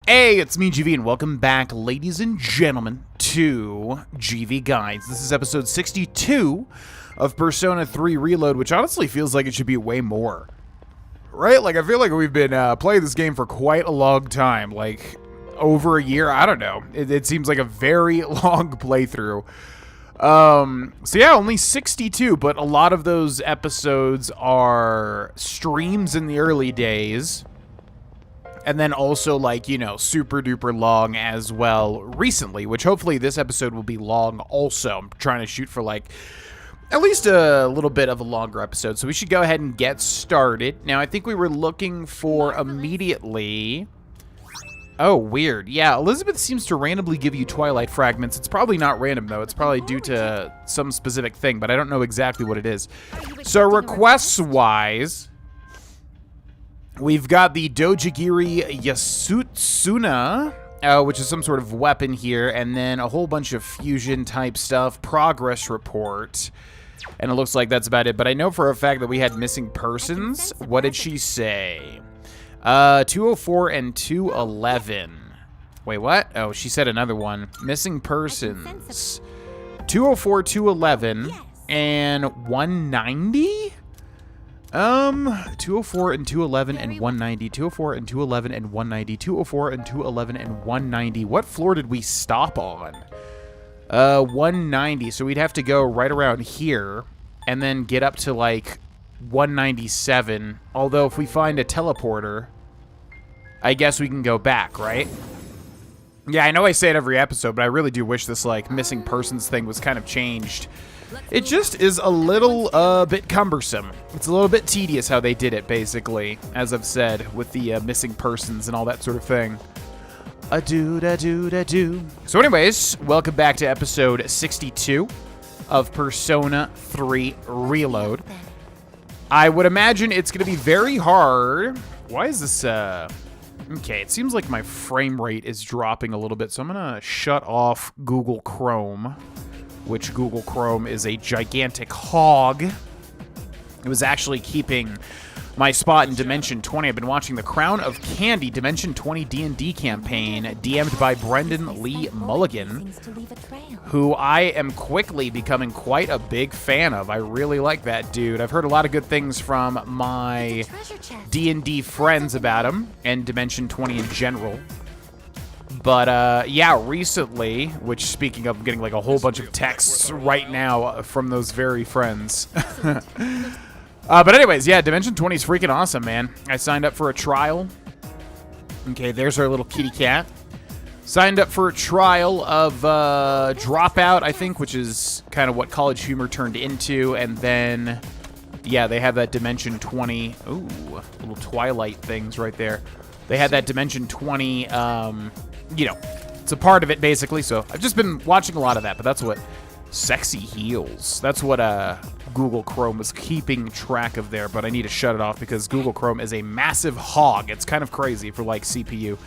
Hey, it's me, GV, and welcome back, ladies and gentlemen, to GV Guides. This is episode 62 of Persona 3 Reload, which honestly feels like it should be way more. Right? Like, I feel like we've been playing this game for quite a long time, like, over a year. I don't know. It seems like a very long playthrough. So yeah, only 62, but a lot of those episodes are streams in the early days. And then also, like, you know, super duper long as well recently, which hopefully this episode will be long also. I'm trying to shoot for, like, at least a little bit of a longer episode. So we should go ahead and get started. Now, I think we were looking for immediately... Oh, weird. Yeah, Elizabeth seems to randomly give you Twilight fragments. It's probably not random, though. It's probably due to some specific thing, but I don't know exactly what it is. So requests-wise... we've got the Dojigiri Yasutsuna, which is some sort of weapon here, and then a whole bunch of fusion-type stuff, progress report, and it looks like that's about it. But I know for a fact that we had missing persons. What did she say? 204 and 211. Wait, what? Oh, she said another one. Missing persons. 204, 211, and 190? 204 and 211 and 190, 204 and 211 and 190, 204 and 211 and 190. What floor did we stop on? 190. So we'd have to go right around here and then get up to like 197. Although if we find a teleporter, I guess we can go back, right? Yeah, I know I say it every episode, but I really do wish this like missing persons thing was kind of changed. It just is a little bit cumbersome. It's a little bit tedious how they did it, basically, as I've said, with the missing persons and all that sort of thing. A-do-da-do-da-do. So anyways, welcome back to episode 62 of Persona 3 Reload. I would imagine it's going to be very hard. Why is this, Okay, it seems like my frame rate is dropping a little bit, so I'm going to shut off Google Chrome. Which Google Chrome is a gigantic hog. It was actually keeping my spot in Dimension 20. I've been watching the Crown of Candy Dimension 20 D&D campaign, DM'd by Brendan Lee Mulligan, who I am quickly becoming quite a big fan of. I really like that dude. I've heard a lot of good things from my D&D friends about him, and Dimension 20 in general. But, yeah, recently, which, speaking of, I'm getting, like, a whole bunch of texts right now from those very friends. But anyways, yeah, Dimension 20 is freaking awesome, man. I signed up for a trial. Okay, there's our little kitty cat. Signed up for a trial of Dropout, I think, which is kind of what College Humor turned into. And then, yeah, they have that Dimension 20. Ooh, little Twilight things right there. They had that Dimension 20, you know, it's a part of it, basically. So I've just been watching a lot of that, but that's what Sexy Heels. That's what Google Chrome was keeping track of there, but I need to shut it off because Google Chrome is a massive hog. It's kind of crazy for, like, CPU.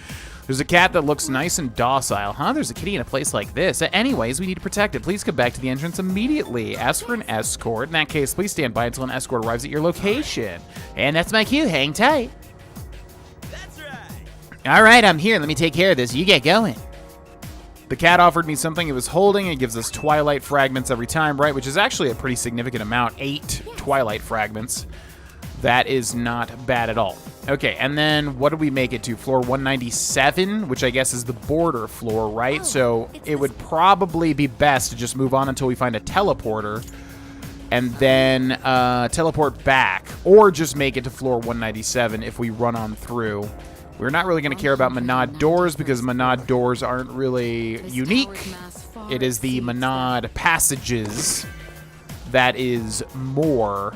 There's a cat that looks nice and docile. Huh? There's a kitty in a place like this. Anyways, we need to protect it. Please come back to the entrance immediately. Ask for an escort. In that case, please stand by until an escort arrives at your location. And that's my cue. Hang tight. All right, I'm here. Let me take care of this. You get going. The cat offered me something it was holding. It gives us Twilight fragments every time, right? Which is actually a pretty significant amount. 8 Twilight fragments. That is not bad at all. Okay, and then what do we make it to? Floor 197, which I guess is the border floor, right? So it would probably be best to just move on until we find a teleporter and then teleport back. Or just make it to floor 197 if we run on through. We're not really going to care about Monad doors because Monad doors aren't really unique. It is the Monad passages that is more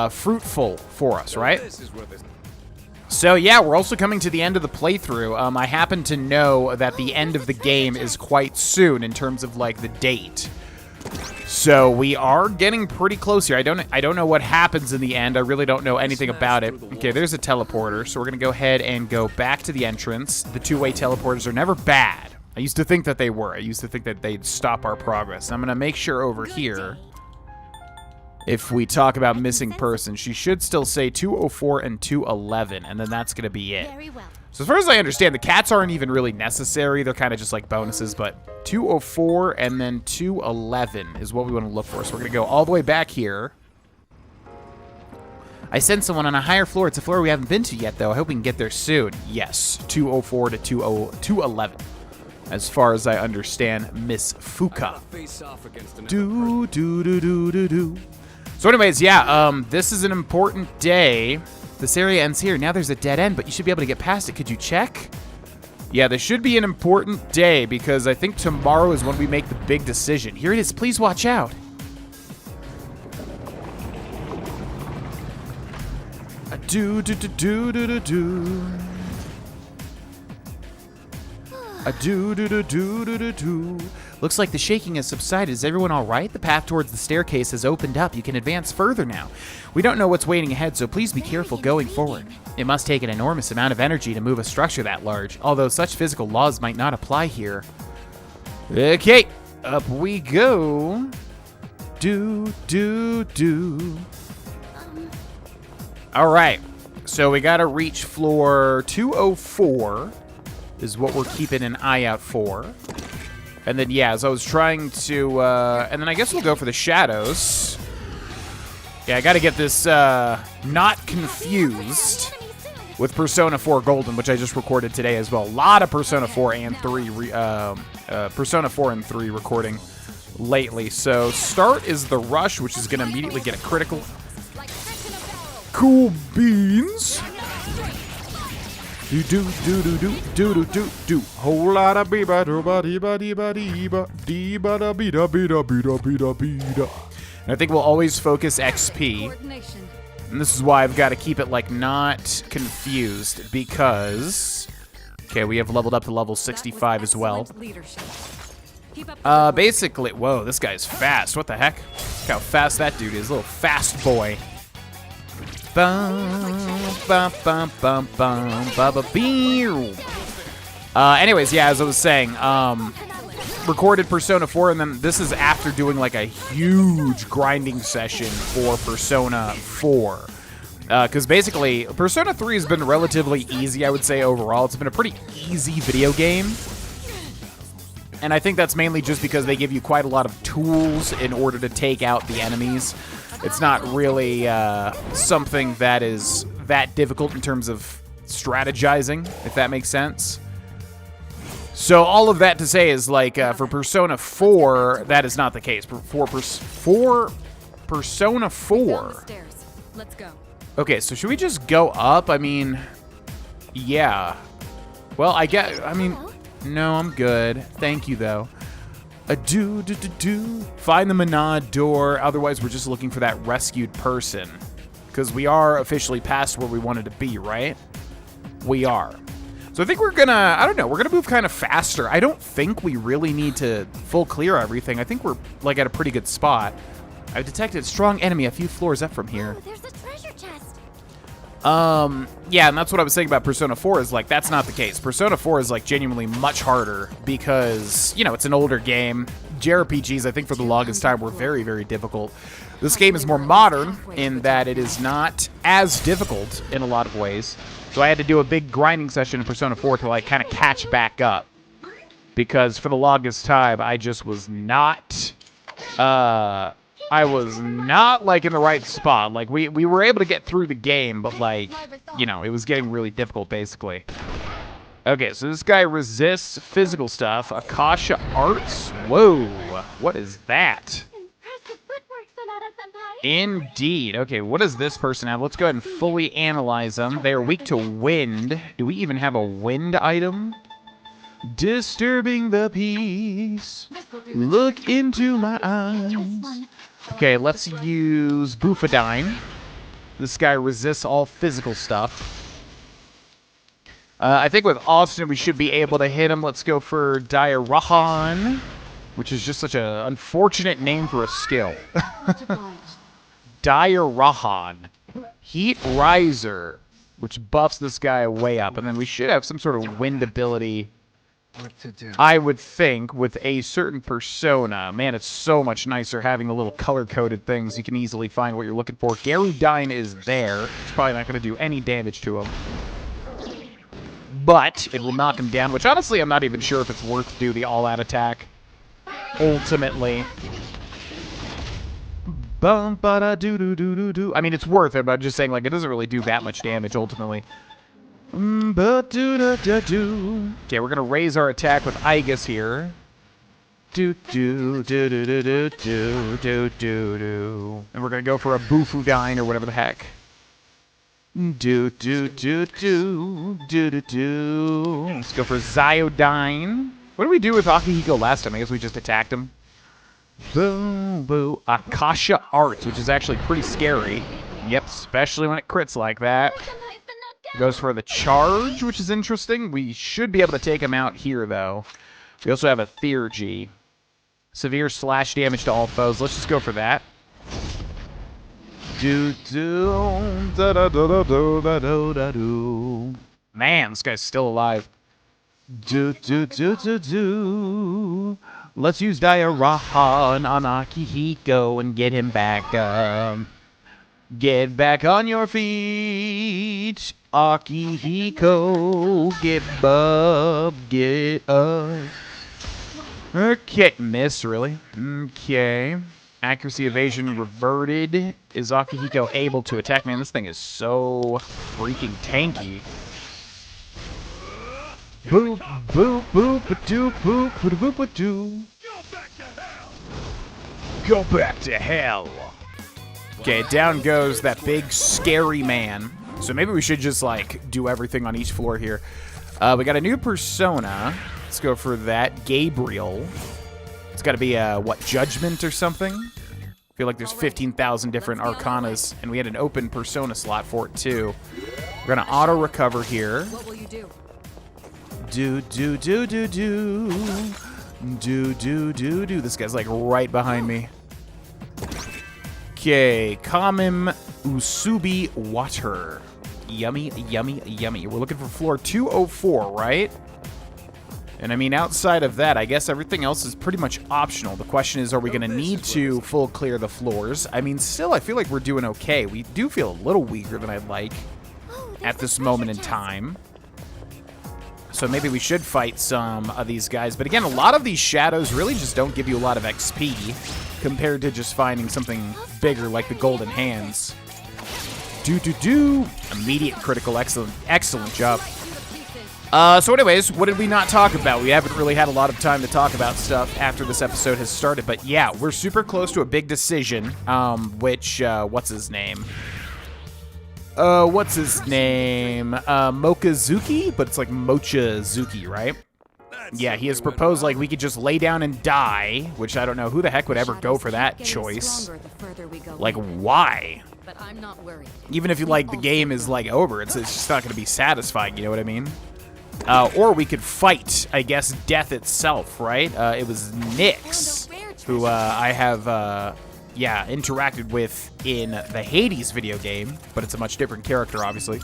fruitful for us, right? So yeah, we're also coming to the end of the playthrough. I happen to know that the end of the game is quite soon in terms of like the date. So we are getting pretty close here. I don't know what happens in the end. I really don't know anything about it. Okay, there's a teleporter. So we're going to go ahead and go back to the entrance. The two-way teleporters are never bad. I used to think that they were. I used to think that they'd stop our progress. I'm going to make sure over here, if we talk about missing persons, she should still say 204 and 211, and then that's going to be it. So as far as I understand, the cats aren't even really necessary. They're kind of just like bonuses, but 204 and then 211 is what we want to look for. So we're going to go all the way back here. I sent someone on a higher floor. It's a floor we haven't been to yet, though. I hope we can get there soon. Yes, 204 to 211. As far as I understand, Miss Fuka. So anyways, yeah, this is an important day. This area ends here. Now there's a dead end, but you should be able to get past it. Could you check? Yeah, this should be an important day because I think tomorrow is when we make the big decision. Here it is. Please watch out. Looks like the shaking has subsided. Is everyone all right? The path towards the staircase has opened up. You can advance further now. We don't know what's waiting ahead, so please be careful going forward. It must take an enormous amount of energy to move a structure that large, although such physical laws might not apply here. Okay, up we go. All right, so we gotta reach floor 204 is what we're keeping an eye out for. And then, yeah, as I was trying to, and then I guess we'll go for the shadows. Yeah, I gotta get this, not confused with Persona 4 Golden, which I just recorded today as well. A lot of Persona 4 and 3, Persona 4 and 3 recording lately. So, start is the rush, which is gonna immediately get a critical. Cool beans. Do. Whole lot of beeba dee ba. And I think we'll always focus XP. And this is why I've got to keep it like not confused because okay, we have leveled up to level 65 as well. Basically, whoa, this guy's fast. What the heck? Look how fast that dude is. Little fast boy. Anyways, yeah, as I was saying, recorded Persona 4, and then this is after doing like a huge grinding session for Persona 4. Because basically, Persona 3 has been relatively easy, I would say, overall. It's been a pretty easy video game. And I think that's mainly just because they give you quite a lot of tools in order to take out the enemies. It's not really something that is that difficult in terms of strategizing, if that makes sense. So all of that to say is, like, for Persona 4, that is not the case. For Persona 4... Let's go. Okay, so should we just go up? I mean, yeah. Well, I mean, no, I'm good. Thank you, though. Find the Menad door. Otherwise, we're just looking for that rescued person. Because we are officially past where we wanted to be, right? We are. So I think we're gonna, I don't know, we're gonna move kind of faster. I don't think we really need to full clear everything. I think we're, like, at a pretty good spot. I've detected a strong enemy a few floors up from here. Oh, there's a treasure chest. Yeah, and that's what I was saying about Persona 4 is, like, that's not the case. Persona 4 is, like, genuinely much harder because, you know, it's an older game. JRPGs, I think, for the longest time were very, very difficult. This game is more modern in that it is not as difficult in a lot of ways. So I had to do a big grinding session in Persona 4 to, like, kind of catch back up. Because for the longest time, I just was not, like, in the right spot. Like, we were able to get through the game, but, like, you know, it was getting really difficult, basically. Okay, so this guy resists physical stuff. Akasha Arts? Whoa, what is that? Impressive footwork, Sonata-senpai. Indeed. Okay, what does this person have? Let's go ahead and fully analyze them. They are weak to wind. Do we even have a wind item? Disturbing the peace. Look into my eyes. Okay, let's use Bufadine. This guy resists all physical stuff. I think with Austin, we should be able to hit him. Let's go for Diarahan, which is just such an unfortunate name for a skill. Diarahan. Heat Riser, which buffs this guy way up. And then we should have some sort of wind ability, What to do? I would think, with a certain persona. Man, it's so much nicer having the little color-coded things. You can easily find what you're looking for. Garudine is there. It's probably not going to do any damage to him. but it will knock him down, which honestly I'm not even sure if it's worth to do the all-out attack. Ultimately. I mean, it's worth it, but I'm just saying, like, it doesn't really do that much damage, ultimately. Okay, we're gonna raise our attack with Igus here. And we're gonna go for a Boofudine or whatever the heck. Let's go for Zyodine. What did we do with Akihiko last time? I guess we just attacked him. Boo, boo. Akasha Arts, which is actually pretty scary. Yep, especially when it crits like that. Goes for the charge, which is interesting. We should be able to take him out here, though. We also have a Theurgy. Severe slash damage to all foes. Let's just go for that. Man, this guy's still alive. Let's use Diarahan on Akihiko and get him back up. Get back on your feet, Akihiko. Get up. Okay, miss, really? Okay. Accuracy evasion reverted. Is Akihiko able to attack? Man, this thing is so freaking tanky. Boop, boop, boop, ba-doo, boop, ba-doo, ba-doo. Go back to hell. Okay, down goes that big, scary man. So maybe we should just, like, do everything on each floor here. We got a new persona. Let's go for that. Gabriel. It's got to be, what, Judgment or something? I feel like there's 15,000 different arcanas, and we had an open persona slot for it, too. We're going to auto-recover here. What will you do? Do. This guy's, like, right behind me. Okay, Kamim Usubi Water. Yummy, yummy, yummy. We're looking for floor 204, right? And I mean, outside of that, I guess everything else is pretty much optional. The question is, are we going to need to full clear the floors? I mean, still, I feel like we're doing okay. We do feel a little weaker than I'd like at this moment in time. So maybe we should fight some of these guys. But again, a lot of these shadows really just don't give you a lot of XP compared to just finding something bigger like the Golden Hands. Immediate critical, excellent job. So anyways, what did we not talk about? We haven't really had a lot of time to talk about stuff after this episode has started. But yeah, we're super close to a big decision, what's his name? Mochazuki? But it's like Mochazuki, right? Yeah, he has proposed, like, we could just lay down and die, which I don't know who the heck would ever go for that choice. Like, why? But I'm not worried. Even if you, like, the game is, like, over, it's just not going to be satisfying, you know what I mean? Or we could fight, I guess, death itself, right? It was Nyx, who I have, interacted with in the Hades video game, but it's a much different character, obviously.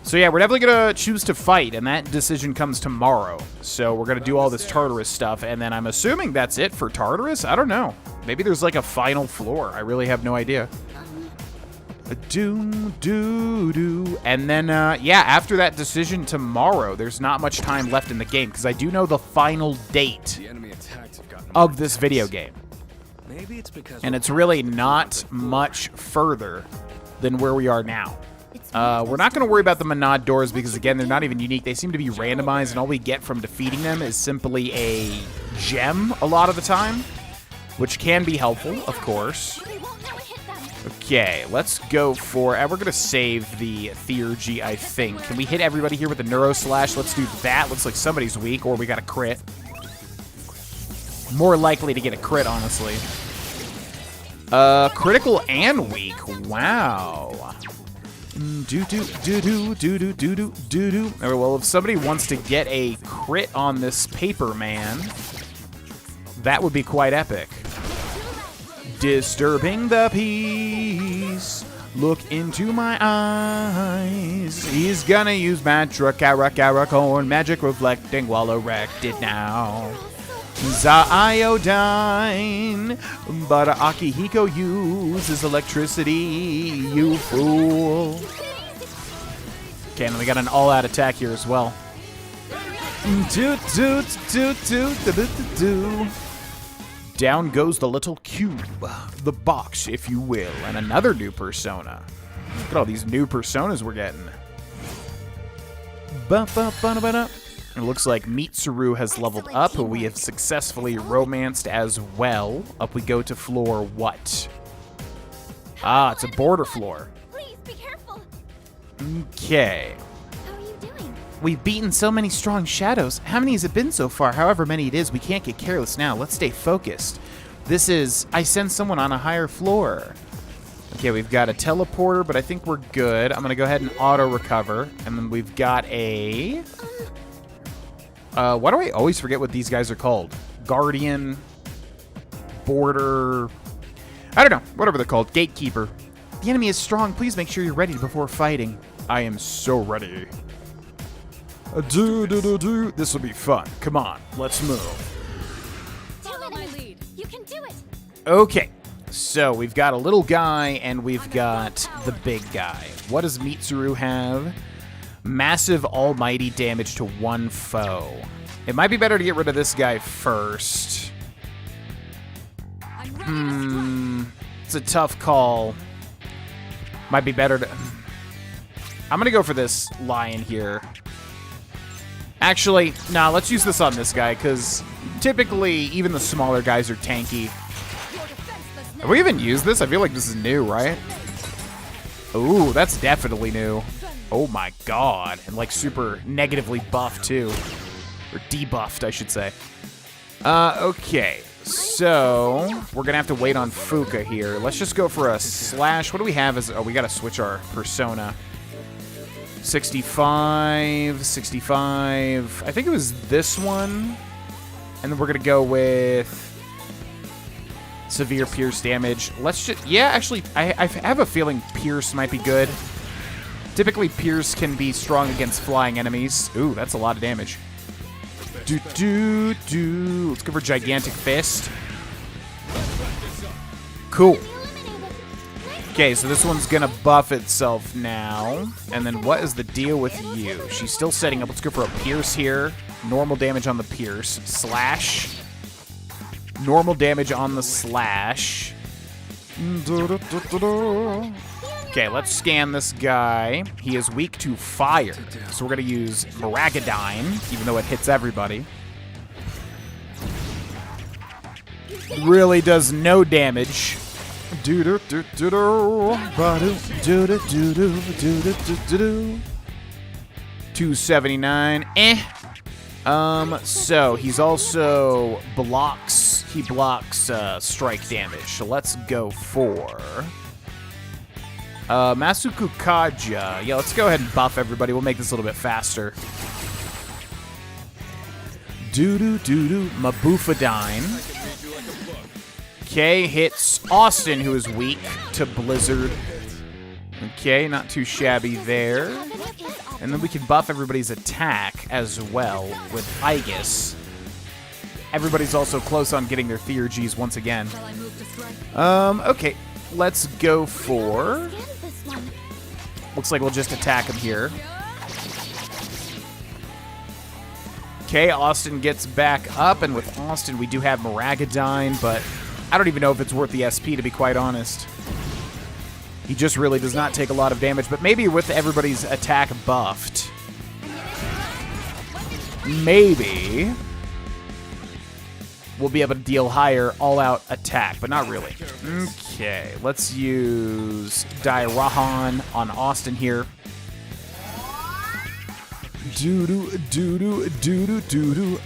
So yeah, we're definitely going to choose to fight, and that decision comes tomorrow. So we're going to do all this Tartarus stuff, and then I'm assuming that's it for Tartarus? I don't know. Maybe there's like a final floor. I really have no idea. And then, after that decision tomorrow, there's not much time left in the game, because I do know the final date of this video game. And it's really not much further than where we are now. We're not going to worry about the Monad doors because, again, they're not even unique. They seem to be randomized, and all we get from defeating them is simply a gem a lot of the time, which can be helpful, of course. Okay, let's go for... we're going to save the Theurgy, I think. Can we hit everybody here with the Neuro Slash? Let's do that. Looks like somebody's weak, or we got a crit. More likely to get a crit, honestly. Critical and weak. Wow. Well, if somebody wants to get a crit on this paper man, that would be quite epic. Disturbing the peace. Look into my eyes. He's gonna use magic, Caracorn, magic reflecting while erected now. Iodine, but Akihiko uses electricity, you fool. Okay, and then we got an all-out attack here as well. Down goes the little cube, the box, if you will, and another new persona. Look at all these new personas we're getting. It looks like Mitsuru has leveled up, and we have successfully romanced as well. Up we go to floor what? Ah, it's a border floor. Please be careful. Okay. How are you doing? We've beaten so many strong shadows. How many has it been so far? However many it is, we can't get careless now. Let's stay focused. This is, I send someone on a higher floor. Okay, we've got a teleporter, but I think we're good. I'm going to go ahead and auto-recover. And then we've got a... why do I always forget what these guys are called? Guardian, Border... I don't know. Whatever they're called. Gatekeeper. The enemy is strong. Please make sure you're ready before fighting. I am so ready. This will be fun. Come on, let's move. Follow my lead. You can do it. Okay, so we've got a little guy and we've got the big guy. What does Mitsuru have? Massive almighty damage to one foe. It might be better to get rid of this guy first. It's a tough call. Might be better to... I'm gonna go for this lion here. Actually, nah, let's use this on this guy, because typically even the smaller guys are tanky. Have we even used this? I feel like this is new, right? Ooh, that's definitely new. Oh my god. And like super negatively buffed too. Or debuffed, I should say. Okay. So, we're going to have to wait on Fuka here. Let's just go for a slash. What do we have as... Oh, we got to switch our persona. 65, 65. I think it was this one. And then we're going to go with severe pierce damage. Let's just... Yeah, actually, I have a feeling pierce might be good. Typically, pierce can be strong against flying enemies. Ooh, that's a lot of damage. Let's go for Gigantic Fist. Cool. Okay, so this one's gonna buff itself now. And then what is the deal with you? She's still setting up. Let's go for a Pierce here. Normal damage on the Pierce. Slash. Normal damage on the Slash. Okay, let's scan this guy. He is weak to fire. So we're going to use Maragadine, even though it hits everybody. Really does no damage. 279. So he's also blocks. He blocks strike damage. So let's go for... Masuku Kaja. Yeah, let's go ahead and buff everybody. We'll make this a little bit faster. Mabufadine. Okay, hits Austin, who is weak to Blizzard. Okay, not too shabby there. And then we can buff everybody's attack as well with Aegis. Everybody's also close on getting their Theurgies once again. Okay, let's go for... Looks like we'll just attack him here. Okay, Austin gets back up, and with Austin we do have Maragadine, but I don't even know if it's worth the SP, to be quite honest. He just really does not take a lot of damage, but maybe with everybody's attack buffed, maybe we'll be able to deal higher all-out attack, but not really. Okay, let's use Dairahan on Austin here.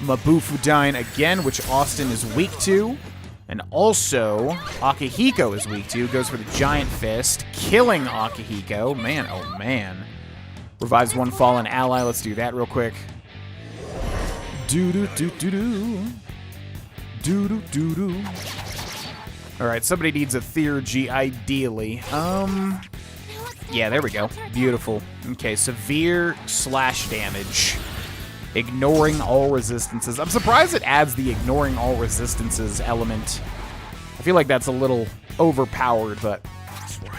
Mabufudine again, which Austin is weak to. And also, Akihiko is weak to. Goes for the Giant Fist, killing Akihiko. Man, oh man. Revives one fallen ally. Let's do that real quick. Alright, somebody needs a Theurgy, ideally. Yeah, there we go. Beautiful. Okay, severe slash damage. Ignoring all resistances. I'm surprised it adds the ignoring all resistances element. I feel like that's a little overpowered, but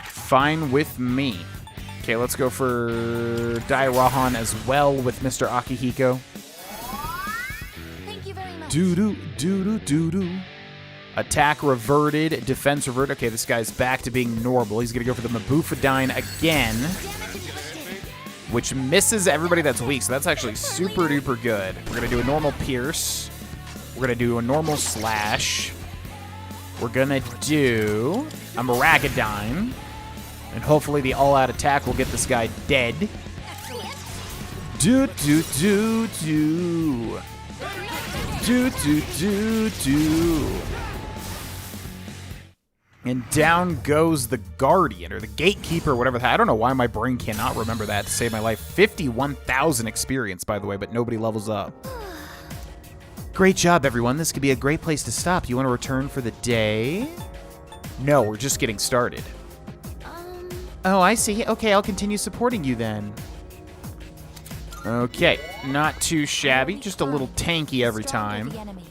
fine with me. Okay, let's go for Dairahan as well with Mr. Akihiko. Thank you very much. Doo-doo. Attack reverted, defense reverted. Okay, this guy's back to being normal. He's going to go for the Mabufadine again, Damage inflicted. which misses everybody that's weak, so that's actually super duper good. We're going to do a normal pierce. We're going to do a normal slash. We're going to do a Maragadine. And hopefully the all-out attack will get this guy dead. Excellent. Do. And down goes the Guardian, or the Gatekeeper, whatever. I don't know why my brain cannot remember that to save my life. 51,000 experience, by the way, but nobody levels up. Great job, everyone. This could be a great place to stop. You want to return for the day? No, we're just getting started. Oh, I see. Okay, I'll continue supporting you then. Okay, not too shabby, just a little tanky every Stronger time. the enemy.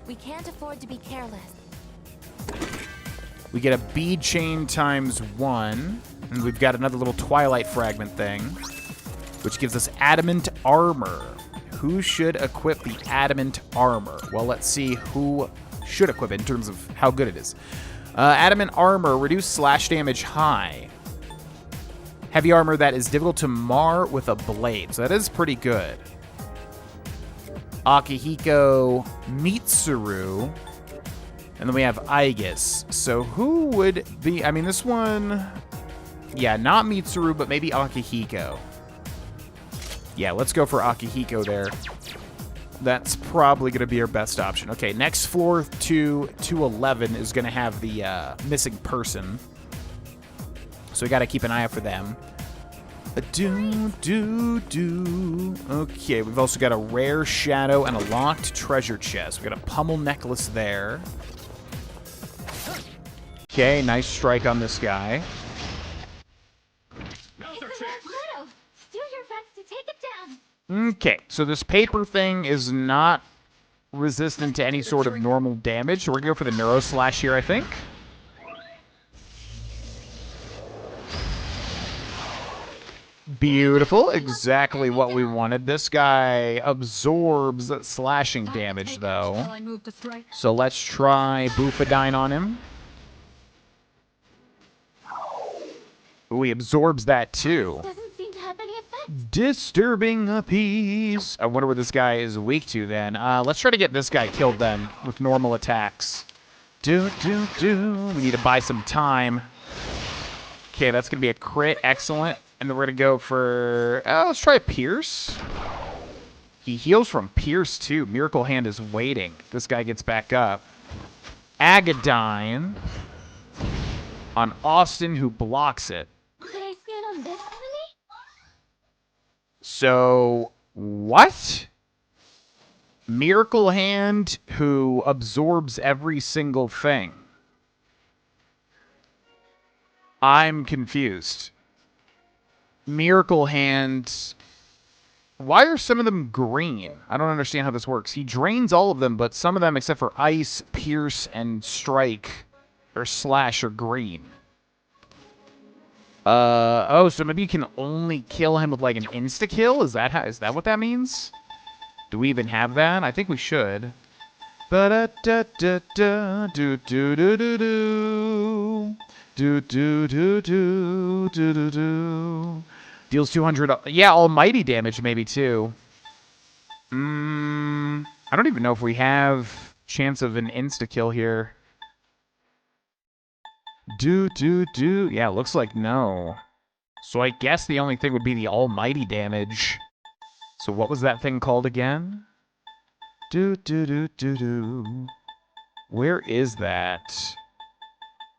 We can't afford to be careless. We get a bead chain times 1, and we've got another little Twilight Fragment thing, which gives us Adamant Armor. Who should equip the Adamant Armor? Well, let's see who should equip it in terms of how good it is. Adamant Armor, reduce slash damage high. Heavy armor that is difficult to mar with a blade. So that is pretty good. Akihiko, Mitsuru, and then we have Aegis. So who would be... I mean, this one... Yeah, not Mitsuru, but maybe Akihiko. Yeah, let's go for Akihiko there. That's probably going to be our best option. Okay, next floor to 211 is going to have the missing person. So we got to keep an eye out for them. Okay, we've also got a rare shadow and a locked treasure chest. We got a pummel necklace there. Okay, nice strike on this guy. Pluto, do your best to take it down. Okay, so this paper thing is not resistant to any sort of normal damage. So we're going to go for the Neuro Slash here, I think. Beautiful. Exactly what we wanted. This guy absorbs slashing damage, though. So let's try Bufadine on him. Ooh, he absorbs that, too. Doesn't seem to have any effect. Disturbing a piece. I wonder what this guy is weak to, then. Let's try to get this guy killed, then, with normal attacks. We need to buy some time. Okay, that's going to be a crit. Excellent. And then we're going to go for... let's try Pierce. He heals from Pierce, too. Miracle Hand is waiting. This guy gets back up. Agadine on Austin, who blocks it. Could I stand on this enemy? So, what? Miracle Hand, who absorbs every single thing. I'm confused. Miracle Hand. Why are some of them green? I don't understand how this works. He drains all of them, but some of them, except for Ice, Pierce, and Strike, or Slash, are green. Oh, so maybe you can only kill him with like an insta-kill? Is that what that means? Do we even have that? I think we should. Ba-da-da-da-da, do-do-do-do-do. Do-do-do-do-do-do-do. Deals 200... Yeah, almighty damage maybe, too. I don't even know if we have chance of an insta-kill here. Do-do-do. Yeah, looks like no. So I guess the only thing would be the almighty damage. So what was that thing called again? Do-do-do-do-do. Where is that?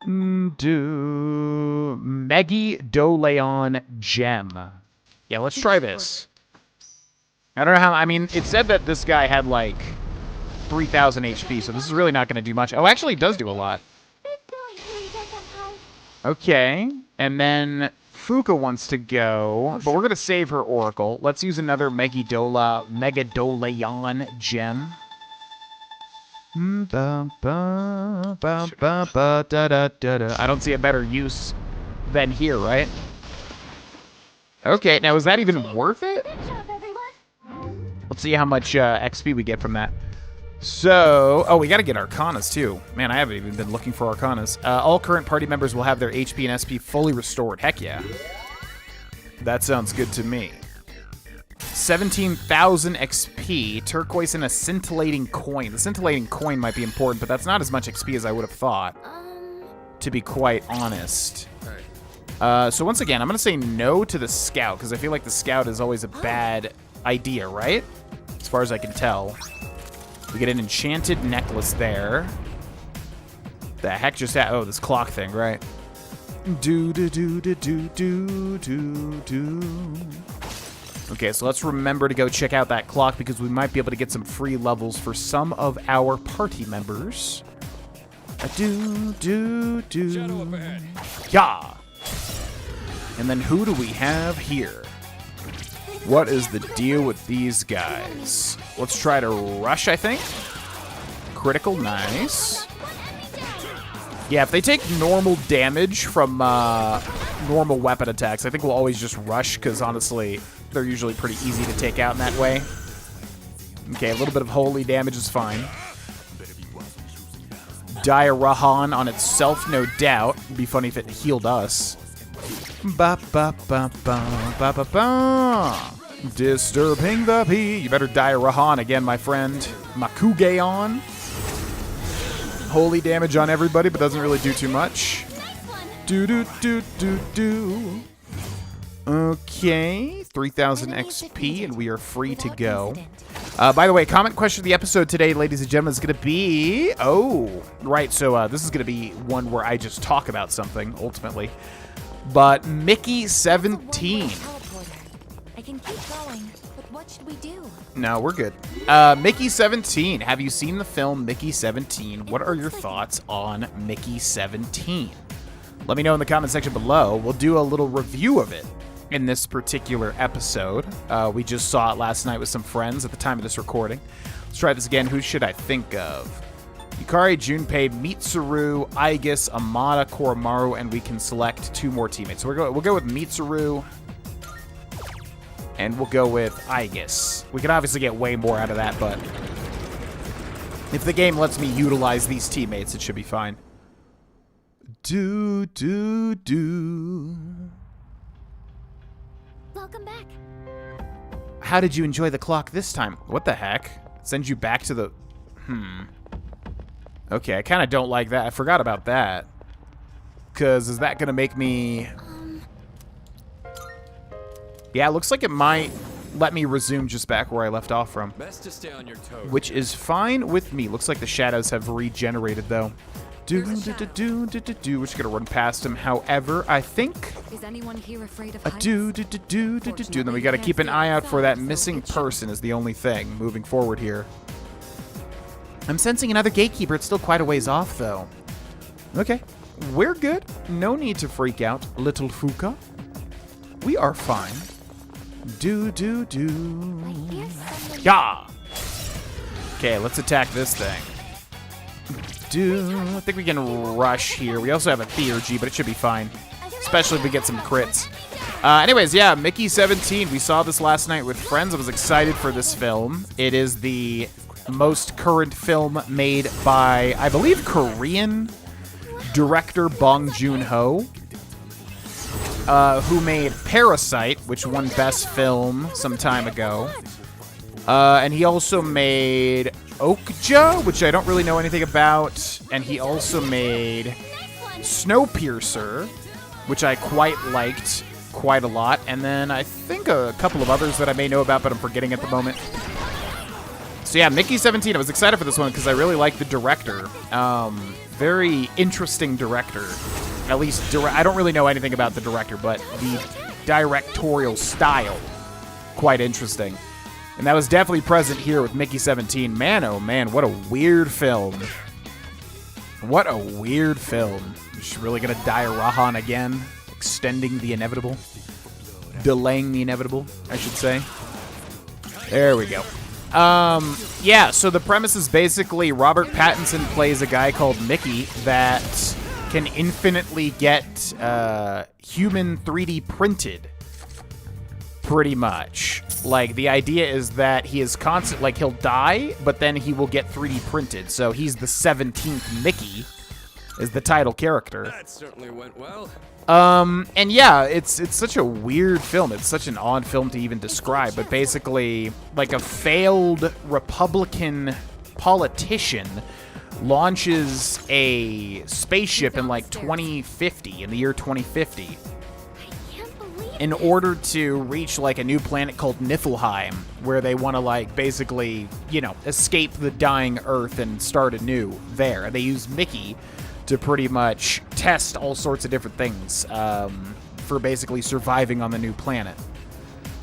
Megidoleon Gem. Yeah, let's try this. I don't know how... I mean, it said that this guy had, like, 3,000 HP, so this is really not going to do much. Oh, actually, it does do a lot. Okay, and then Fuka wants to go, but we're going to save her Oracle. Let's use another Megidoleon Gem. I don't see a better use than here, right? Okay, now is that even worth it? Good job, everyone. Let's see how much XP we get from that. So, oh, we got to get Arcanas too. Man, I haven't even been looking for Arcanas. All current party members will have their HP and SP fully restored. Heck yeah. That sounds good to me. 17,000 XP, turquoise, and a scintillating coin. The scintillating coin might be important, but that's not as much XP as I would have thought, to be quite honest. So once again, I'm going to say no to the scout, because I feel like the scout is always a bad idea, right? As far as I can tell. We get an enchanted necklace there. The heck just happened? Oh, this clock thing, right? Do do do do do do do do. Okay, so let's remember to go check out that clock because we might be able to get some free levels for some of our party members. Do do do. Shadow up ahead. Yeah. And then who do we have here? What is the deal with these guys? Let's try to rush, I think. Critical, nice. Yeah, if they take normal damage from normal weapon attacks, I think we'll always just rush, because honestly, they're usually pretty easy to take out in that way. Okay, a little bit of holy damage is fine. Diarahan on itself, no doubt. It'd be funny if it healed us. Ba ba ba ba ba ba ba. Disturbing the P. You better Diarahan again, my friend. Makugeon. Holy damage on everybody, but doesn't really do too much. Do do do do do. Okay, 3,000 XP, and we are free to go. By the way, comment question of the episode today, ladies and gentlemen, is going to be... Oh, right, so this is going to be one where I just talk about something, ultimately. But Mickey 17. I can keep going, but what should we do? No, we're good. Mickey 17. Have you seen the film Mickey 17? What are your thoughts on Mickey 17? Let me know in the comment section below. We'll do a little review of it in this particular episode. We just saw it last night with some friends at the time of this recording. Let's try this again. Who should I think of? Yukari, Junpei, Mitsuru, Aigis, Amada, Koromaru, and we can select 2 more teammates. So we'll go with Mitsuru, and we'll go with Aigis. We can obviously get way more out of that, but if the game lets me utilize these teammates, it should be fine. Do, do, do. Welcome back. How did you enjoy the clock this time? What the heck? Send you back to the... Okay, I kind of don't like that. I forgot about that. Because is that going to make me... Yeah, it looks like it might let me resume just back where I left off from. Best to stay on your toes. Which is fine with me. Looks like the shadows have regenerated, though. We're just gonna run past him. However, I think Is anyone here afraid of a heights? And then we gotta keep an eye out for that missing person is the only thing moving forward here. I'm sensing another gatekeeper. It's still quite a ways off, though. Okay, we're good. No need to freak out, little Fuka. We are fine. Yeah. Okay, let's attack this thing. I think we can rush here. We also have a Theurgy, but it should be fine. Especially if we get some crits. Anyways, yeah, Mickey 17. We saw this last night with friends. I was excited for this film. It is the most current film made by, I believe, Korean director Bong Joon-ho, who made Parasite, which won Best Film some time ago. And he also made Okja, which I don't really know anything about. And he also made Snowpiercer, which I quite liked quite a lot. And then I think a couple of others that I may know about, but I'm forgetting at the moment. So yeah, Mickey 17. I was excited for this one because I really like the director. Very interesting director. At least, I don't really know anything about the director, but the directorial style, quite interesting. And that was definitely present here with Mickey 17. Man, oh man, what a weird film. What a weird film. She's really gonna die Rahan again, extending the inevitable. Delaying the inevitable, I should say. There we go. Yeah, so the premise is basically Robert Pattinson plays a guy called Mickey that can infinitely get human 3D printed pretty much. Like, the idea is that he is constant, like, he'll die, but then he will get 3D printed. So he's the 17th Mickey, is the title character. That certainly went well. And yeah, it's such a weird film. It's such an odd film to even describe, but basically, like, a failed Republican politician launches a spaceship in, like, 2050, in the year 2050. In order to reach, like, a new planet called Niflheim, where they want to, like, basically, you know, escape the dying Earth and start anew there. They use Mickey to pretty much test all sorts of different things for basically surviving on the new planet.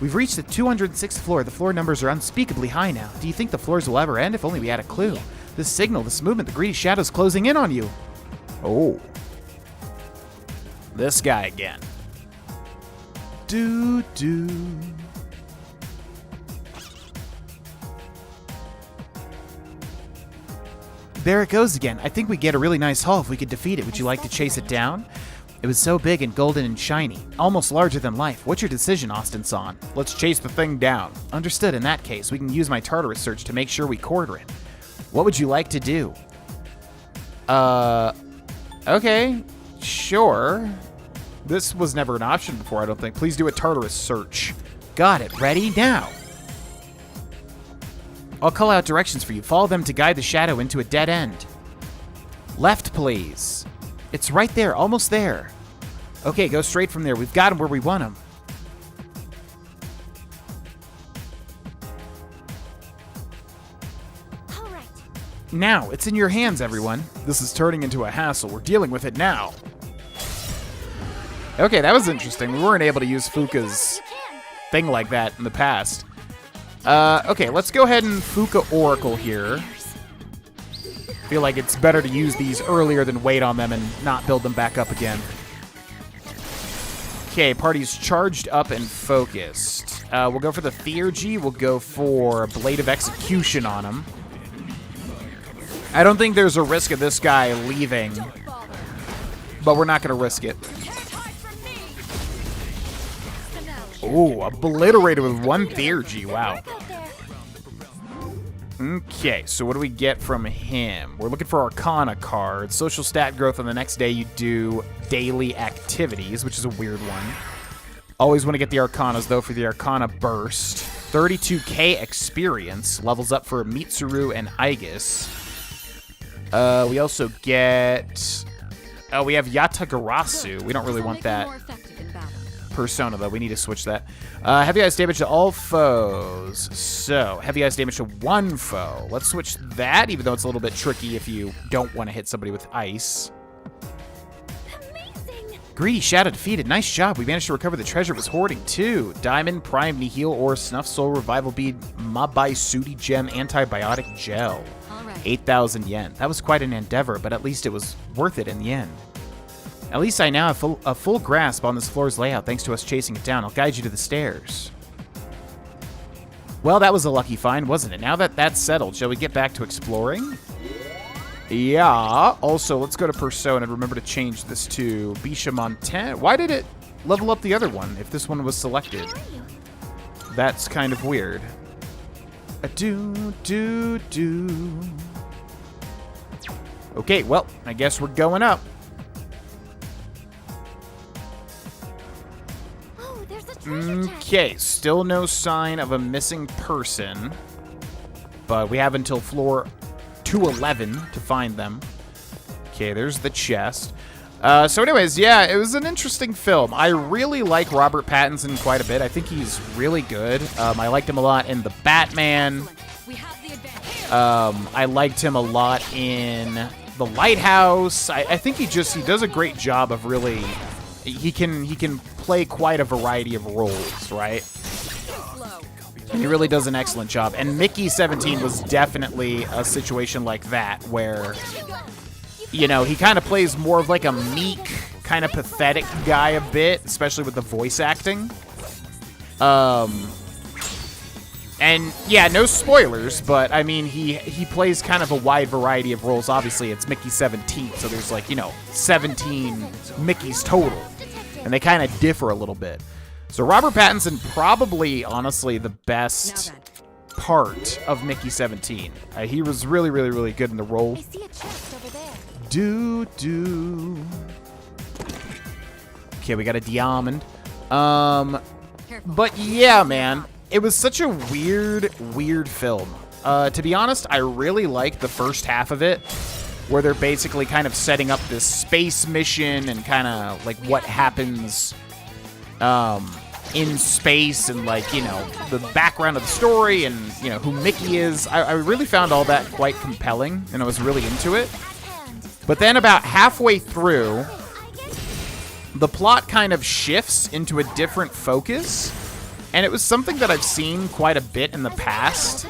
We've reached the 206th floor. The floor numbers are unspeakably high now. Do you think the floors will ever end? If only we had a clue. This signal, this movement, the greedy shadows closing in on you. Oh. This guy again. Do. There it goes again. I think we get a really nice haul if we could defeat it. Would you like to chase it down? It was so big and golden and shiny, almost larger than life. What's your decision, Austin-san? Let's chase the thing down. Understood. In that case, we can use my Tartarus search to make sure we corner it. What would you like to do? Okay, sure. This was never an option before, I don't think. Please do a Tartarus search. Got it. Ready? Now. I'll call out directions for you. Follow them to guide the shadow into a dead end. Left, please. It's right there. Almost there. Okay, go straight from there. We've got him where we want him. All right. Now, it's in your hands, everyone. This is turning into a hassle. We're dealing with it now. Okay, that was interesting. We weren't able to use Fuka's thing like that in the past. Okay, let's go ahead and Fuka Oracle here. Feel like it's better to use these earlier than wait on them and not build them back up again. Okay, party's charged up and focused. We'll go for the Theurgy. We'll go for Blade of Execution on him. I don't think there's a risk of this guy leaving, but we're not going to risk it. Ooh, obliterated with one Theurgy. Wow. Okay, so what do we get from him? We're looking for Arcana cards. Social stat growth on the next day you do daily activities, which is a weird one. Always want to get the Arcanas, though, for the Arcana burst. 32k experience. Levels up for Mitsuru and Aegis. We also get... Oh, we have Yatagarasu. We don't really want that persona, though. We need to switch that. Heavy ice damage to all foes. So, heavy ice damage to one foe. Let's switch that, even though it's a little bit tricky if you don't want to hit somebody with ice. Amazing. Greedy Shadow defeated. Nice job. We managed to recover the treasure it was hoarding, too. Diamond, Prime, Nihil, Ore, Snuff, Soul, Revival Bead, Mabai, Sudi Gem, Antibiotic Gel. All right. 8,000 yen. That was quite an endeavor, but at least it was worth it in the end. At least I now have a full grasp on this floor's layout thanks to us chasing it down. I'll guide you to the stairs. Well, that was a lucky find, wasn't it? Now that that's settled, shall we get back to exploring? Yeah. Also, let's go to Persona and remember to change this to Bisha Montaigne. Why did it level up the other one if this one was selected? That's kind of weird. Do. Okay, well, I guess we're going up. Okay, still no sign of a missing person, but we have until floor 211 to find them. Okay, there's the chest. So anyways, yeah, it was an interesting film. I really like Robert Pattinson quite a bit. I think he's really good. I liked him a lot in The Batman. I liked him a lot in The Lighthouse. I think he does a great job of really... He can play quite a variety of roles, right? And he really does an excellent job. And Mickey 17 was definitely a situation like that, where, you know, he kind of plays more of like a meek, kind of pathetic guy a bit, especially with the voice acting. And yeah, no spoilers, but I mean, he plays kind of a wide variety of roles. Obviously, it's Mickey 17, so there's like, you know, 17 Mickeys total. And they kind of differ a little bit. So Robert Pattinson, probably, honestly, the best part of Mickey 17. He was really, really, really good in the role. I see a chest over there. Okay, we got a diamond. But yeah, man, it was such a weird film. To be honest, I really liked the first half of it, where they're basically kind of setting up this space mission and kind of like what happens in space and, like, you know, the background of the story and, you know, who Mickey is. I really found all that quite compelling, and I was really into it. But then about halfway through, the plot kind of shifts into a different focus, and it was something that I've seen quite a bit in the past.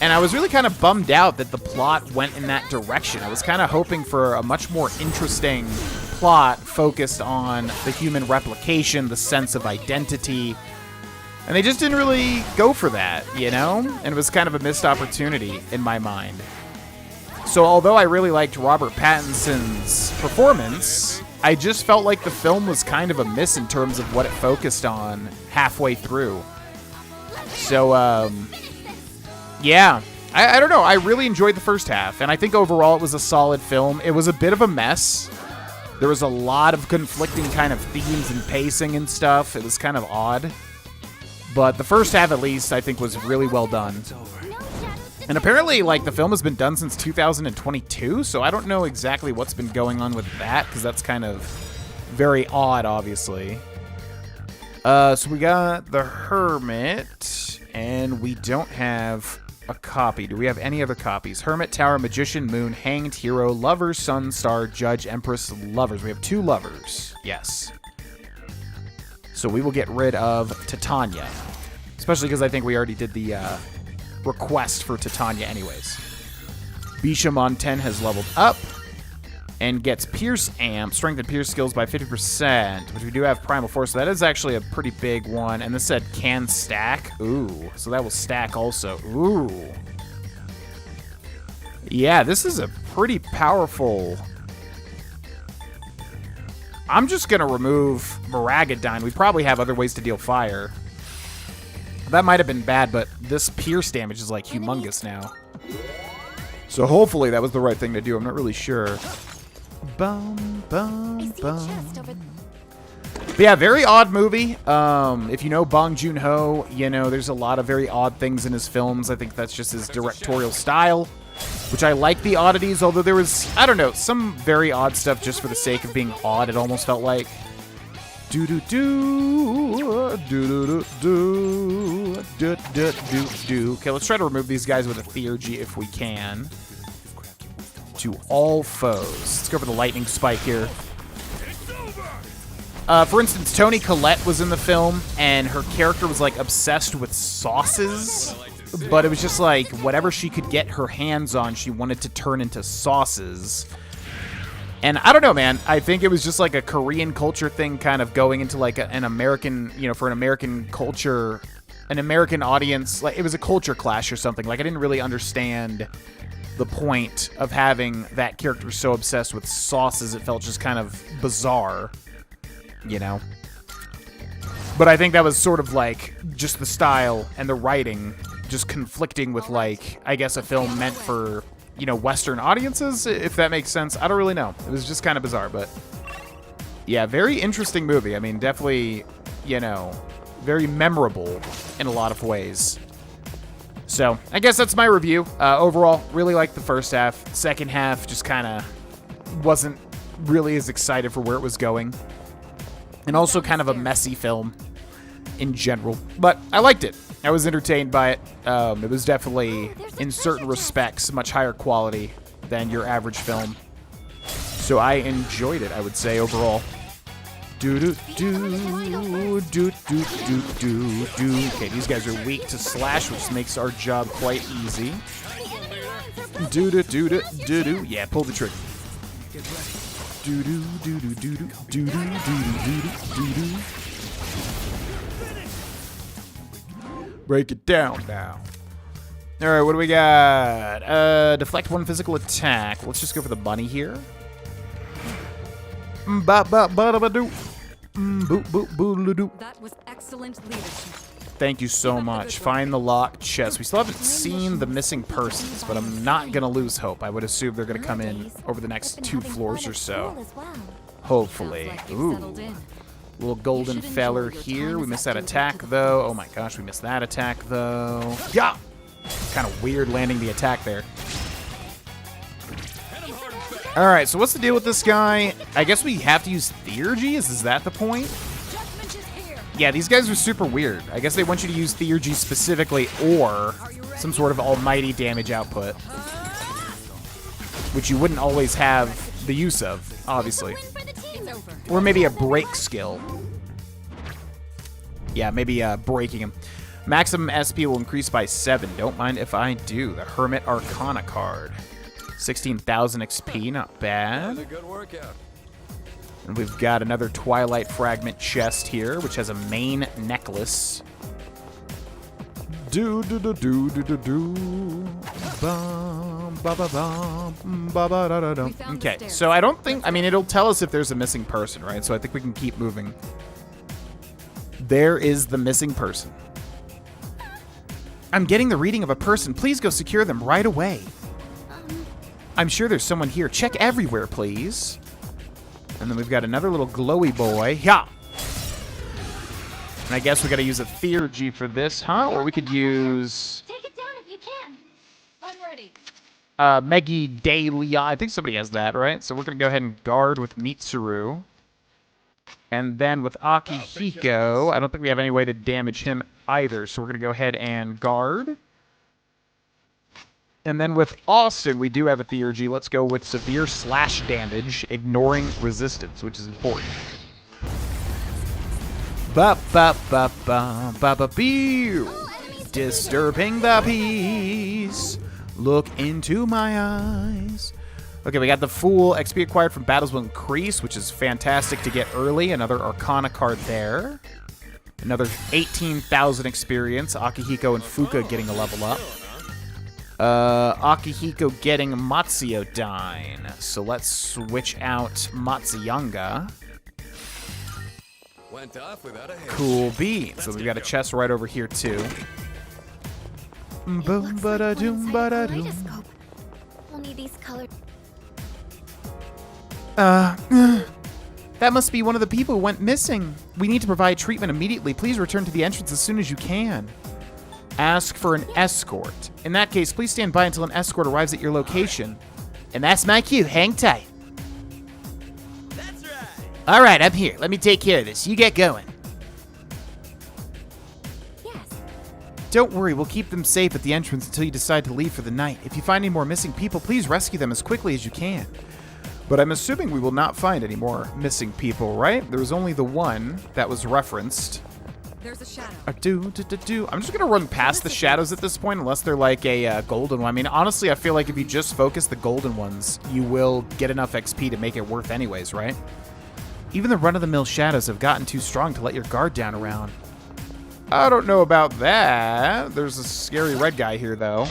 And I was really kind of bummed out that the plot went in that direction. I was kind of hoping for a much more interesting plot focused on the human replication, the sense of identity. And they just didn't really go for that, you know? And it was kind of a missed opportunity in my mind. So although I really liked Robert Pattinson's performance, I just felt like the film was kind of a miss in terms of what it focused on halfway through. So, yeah, I don't know. I really enjoyed the first half, and I think overall it was a solid film. It was a bit of a mess. There was a lot of conflicting kind of themes and pacing and stuff. It was kind of odd. But the first half, at least, I think was really well done. And apparently, like, the film has been done since 2022, so I don't know exactly what's been going on with that, because that's kind of very odd, obviously. So we got The Hermit, and we don't have a copy. Do we have any other copies? Hermit, Tower, Magician, Moon, Hanged, Hero, Lover, Sun, Star, Judge, Empress, Lovers. We have 2 Lovers. Yes. So we will get rid of Titania. Especially because I think we already did the request for Titania anyways. Bisham on 10 has leveled up and gets Pierce Amp, Strength and Pierce skills by 50%, which we do have Primal Force, so that is actually a pretty big one. And this said can stack. Ooh, so that will stack also. Ooh. Yeah, this is a pretty powerful... I'm just going to remove Maragadine. We probably have other ways to deal fire. That might have been bad, but this Pierce damage is, like, humongous now. So hopefully that was the right thing to do. I'm not really sure. Bum, bum, bum. But yeah, very odd movie. If you know Bong Joon-ho, you know there's a lot of very odd things in his films. I think that's just his directorial style, which I like the oddities, although there was, I don't know, some very odd stuff just for the sake of being odd, it almost felt like. Okay, let's try to remove these guys with a Theurgy if we can. To all foes. Let's go for the lightning spike here. For instance, Toni Collette was in the film, and her character was, like, obsessed with sauces. But it was just like, whatever she could get her hands on, she wanted to turn into sauces. And I don't know, man. I think it was just like a Korean culture thing kind of going into like an American, you know, for an American culture, an American audience. Like, it was a culture clash or something. Like, I didn't really understand the point of having that character so obsessed with sauces. It felt just kind of bizarre, you know? But I think that was sort of like just the style and the writing just conflicting with, like, I guess a film meant for, you know, Western audiences, if that makes sense. I don't really know. It was just kind of bizarre, but yeah, very interesting movie. I mean, definitely, you know, very memorable in a lot of ways. So I guess that's my review. Overall, really liked the first half. Second half just kind of wasn't really as excited for where it was going. And also kind of a messy film in general. But I liked it. I was entertained by it. It was definitely, in certain respects, much higher quality than your average film. So I enjoyed it, I would say, overall. Okay, these guys are weak to slash, which makes our job quite easy. Yeah, pull the trigger. Break it down now. All right, what do we got? Deflect 1 physical attack. Let's just go for the bunny here. Boop, boop, boop, That was excellent leadership. Thank you so much. Find the locked chest. We still haven't seen the missing persons, but I'm not going to lose hope. I would assume they're going to come in over the next 2 floors or so. Hopefully. Ooh. Little golden feller here. We missed that attack, though. Oh my gosh, we missed that attack, though. Yeah! Kind of weird landing the attack there. Alright, so what's the deal with this guy? I guess we have to use Theurgy? Is that the point? Yeah, these guys are super weird. I guess they want you to use Theurgy specifically or some sort of almighty damage output. Which you wouldn't always have the use of, obviously. Or maybe a break skill. Yeah, maybe breaking him. Maximum SP will increase by 7. Don't mind if I do. The Hermit Arcana card. 16,000 XP, not bad. And we've got another Twilight Fragment chest here, which has a main necklace. Do do do do do do do. Bum ba ba bum ba ba da da dum. Okay, so I don't think. I mean, it'll tell us if there's a missing person, right? So I think we can keep moving. There is the missing person. I'm getting the reading of a person. Please go secure them right away. I'm sure there's someone here. Check everywhere, please. And then we've got another little glowy boy. Yeah. And I guess we got to use a Theurgy for this, huh? Or we could use... Take it down if you can. I'm ready. Megi Delia. I think somebody has that, right? So we're going to go ahead and guard with Mitsuru. And then with Akihiko, I don't think we have any way to damage him either. So we're going to go ahead and guard. And then with Austin, we do have a Theurgy. Let's go with severe slash damage, ignoring resistance, which is important. Ba-ba-ba-ba-ba-ba-beew. Disturbing the peace. Look into my eyes. Okay, we got the full XP acquired from battles will increase, which is fantastic to get early. Another Arcana card there. Another 18,000 experience. Akihiko and Fuka getting a level up. Akihiko getting Matsuyodyne. So let's switch out Matsuyanga. Went off without a hit. Cool beans. So we've got a chest right over here too. Boom ba da doom ba da doom. Only these colors. That must be one of the people who went missing. We need to provide treatment immediately. Please return to the entrance as soon as you can. Ask for an escort. In that case, please stand by until an escort arrives at your location. And that's my cue. Hang tight. That's right. All right, I'm here. Let me take care of this. You get going. Yes. Don't worry, we'll keep them safe at the entrance until you decide to leave for the night. If you find any more missing people, please rescue them as quickly as you can. But I'm assuming we will not find any more missing people, right? There was only the one that was referenced. There's a shadow. I'm just going to run past the shadows at this point, unless they're like a golden one. I mean, honestly, I feel like if you just focus the golden ones, you will get enough XP to make it worth anyways, right? Even the run-of-the-mill shadows have gotten too strong to let your guard down around. I don't know about that. There's a scary red guy here, though.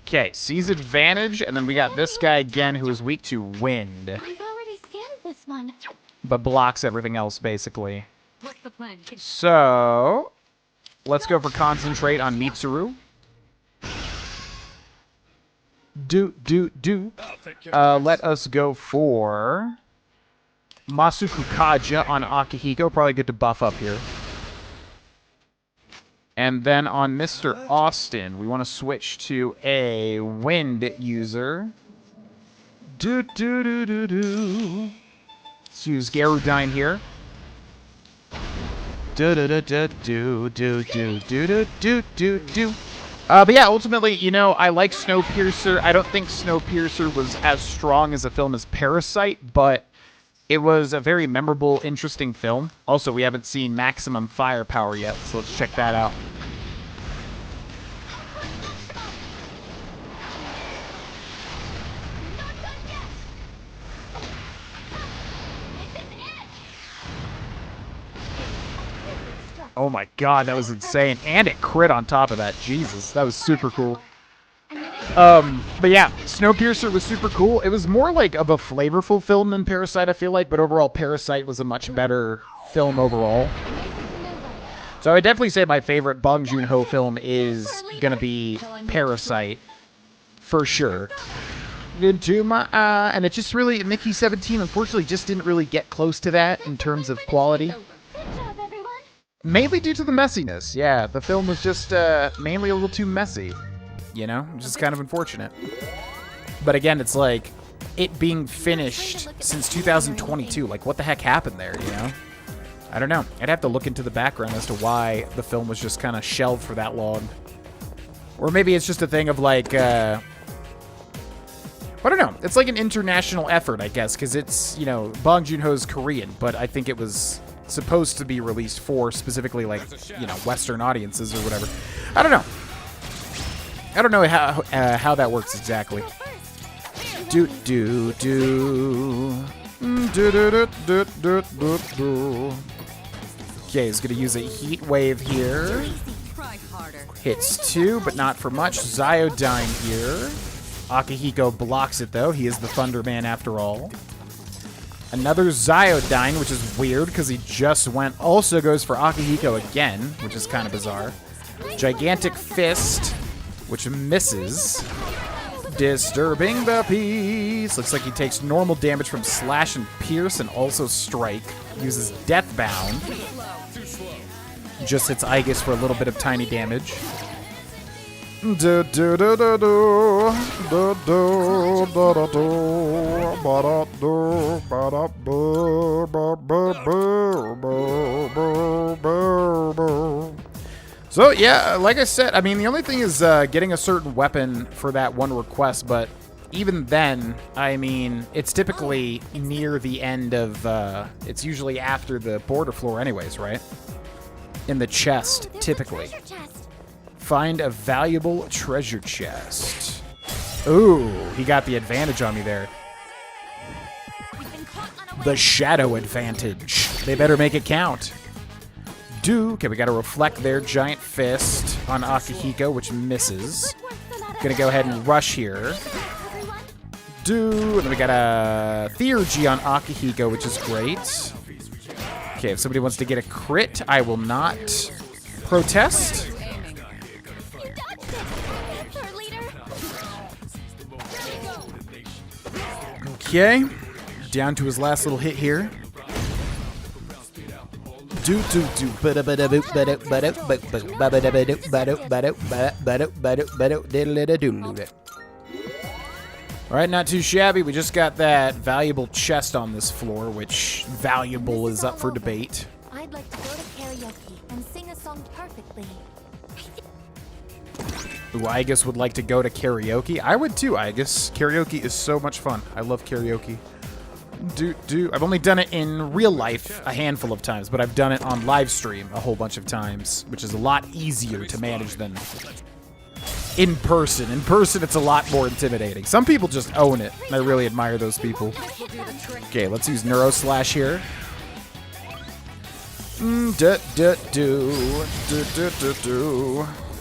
Okay, seize advantage, and then we got this guy again who is weak to wind. I've already scanned this one. But blocks everything else, basically. What's the plan? So, let's go for concentrate on Mitsuru. Let us go for Masuku Kaja on Akihiko. Probably good to buff up here. And then on Mr. Austin, we want to switch to a wind user. Let's use Gerudyne here. But yeah, ultimately, you know, I like Snowpiercer. I don't think Snowpiercer was as strong as a film as Parasite, but it was a very memorable, interesting film. Also, we haven't seen Maximum Firepower yet, so let's check that out. Oh my god, that was insane. And it crit on top of that. Jesus, that was super cool. But yeah, Snowpiercer was super cool. It was more like of a flavorful film than Parasite, I feel like, but overall Parasite was a much better film overall. So I would definitely say my favorite Bong Joon-ho film is gonna be Parasite, for sure. Into my eye, and it just really, Mickey 17 unfortunately just didn't really get close to that in terms of quality. Mainly due to the messiness. Yeah, the film was just mainly a little too messy, you know, which is kind of unfortunate. But again, it's like it being finished since 2022. Like, what the heck happened there, you know? I don't know. I'd have to look into the background as to why the film was just kind of shelved for that long. Or maybe it's just a thing of like, I don't know. It's like an international effort, I guess, because it's, you know, Bong Joon-ho's Korean, but I think it was supposed to be released for specifically, like, you know, Western audiences or whatever. I don't know. I don't know how that works exactly. Do do do. Do do do do do do do. Okay, he's gonna use a heat wave here. Try harder. Hits 2, but not for much. Ziodyne here. Akihiko blocks it, though. He is the Thunderman after all. Another Ziodyne, which is weird because he just went. Also goes for Akihiko again, which is kind of bizarre. Gigantic Fist, which misses. Disturbing the peace. Looks like he takes normal damage from Slash and Pierce and also Strike. Uses Deathbound. Just hits Aegis for a little bit of tiny damage. Do do do do do do do do do do ba da do ba da boo ba ba boo boo boo boo boo. So yeah, like I said, I mean the only thing is getting a certain weapon for that one request, but even then, I mean it's typically near the end of. It's usually after the border floor, anyways, right? In the chest, typically. Find a valuable treasure chest. Ooh, he got the advantage on me there. The shadow advantage. They better make it count. Okay, we gotta reflect their giant fist on Akihiko, which misses. Gonna go ahead and rush here. And then we got a Theurgy on Akihiko, which is great. Okay, if somebody wants to get a crit, I will not protest. Okay, down to his last little hit here. All right, not too shabby. We just got that valuable chest on this floor, which valuable is up for debate. I'd like to go to karaoke and sing a song perfectly. Ooh, Aegis would like to go to karaoke. I would too, Aegis. Karaoke is so much fun. I love karaoke. I've only done it in real life a handful of times, but I've done it on live stream a whole bunch of times, which is a lot easier to manage than in person. In person, it's a lot more intimidating. Some people just own it, and I really admire those people. Okay, let's use Neuro Slash here.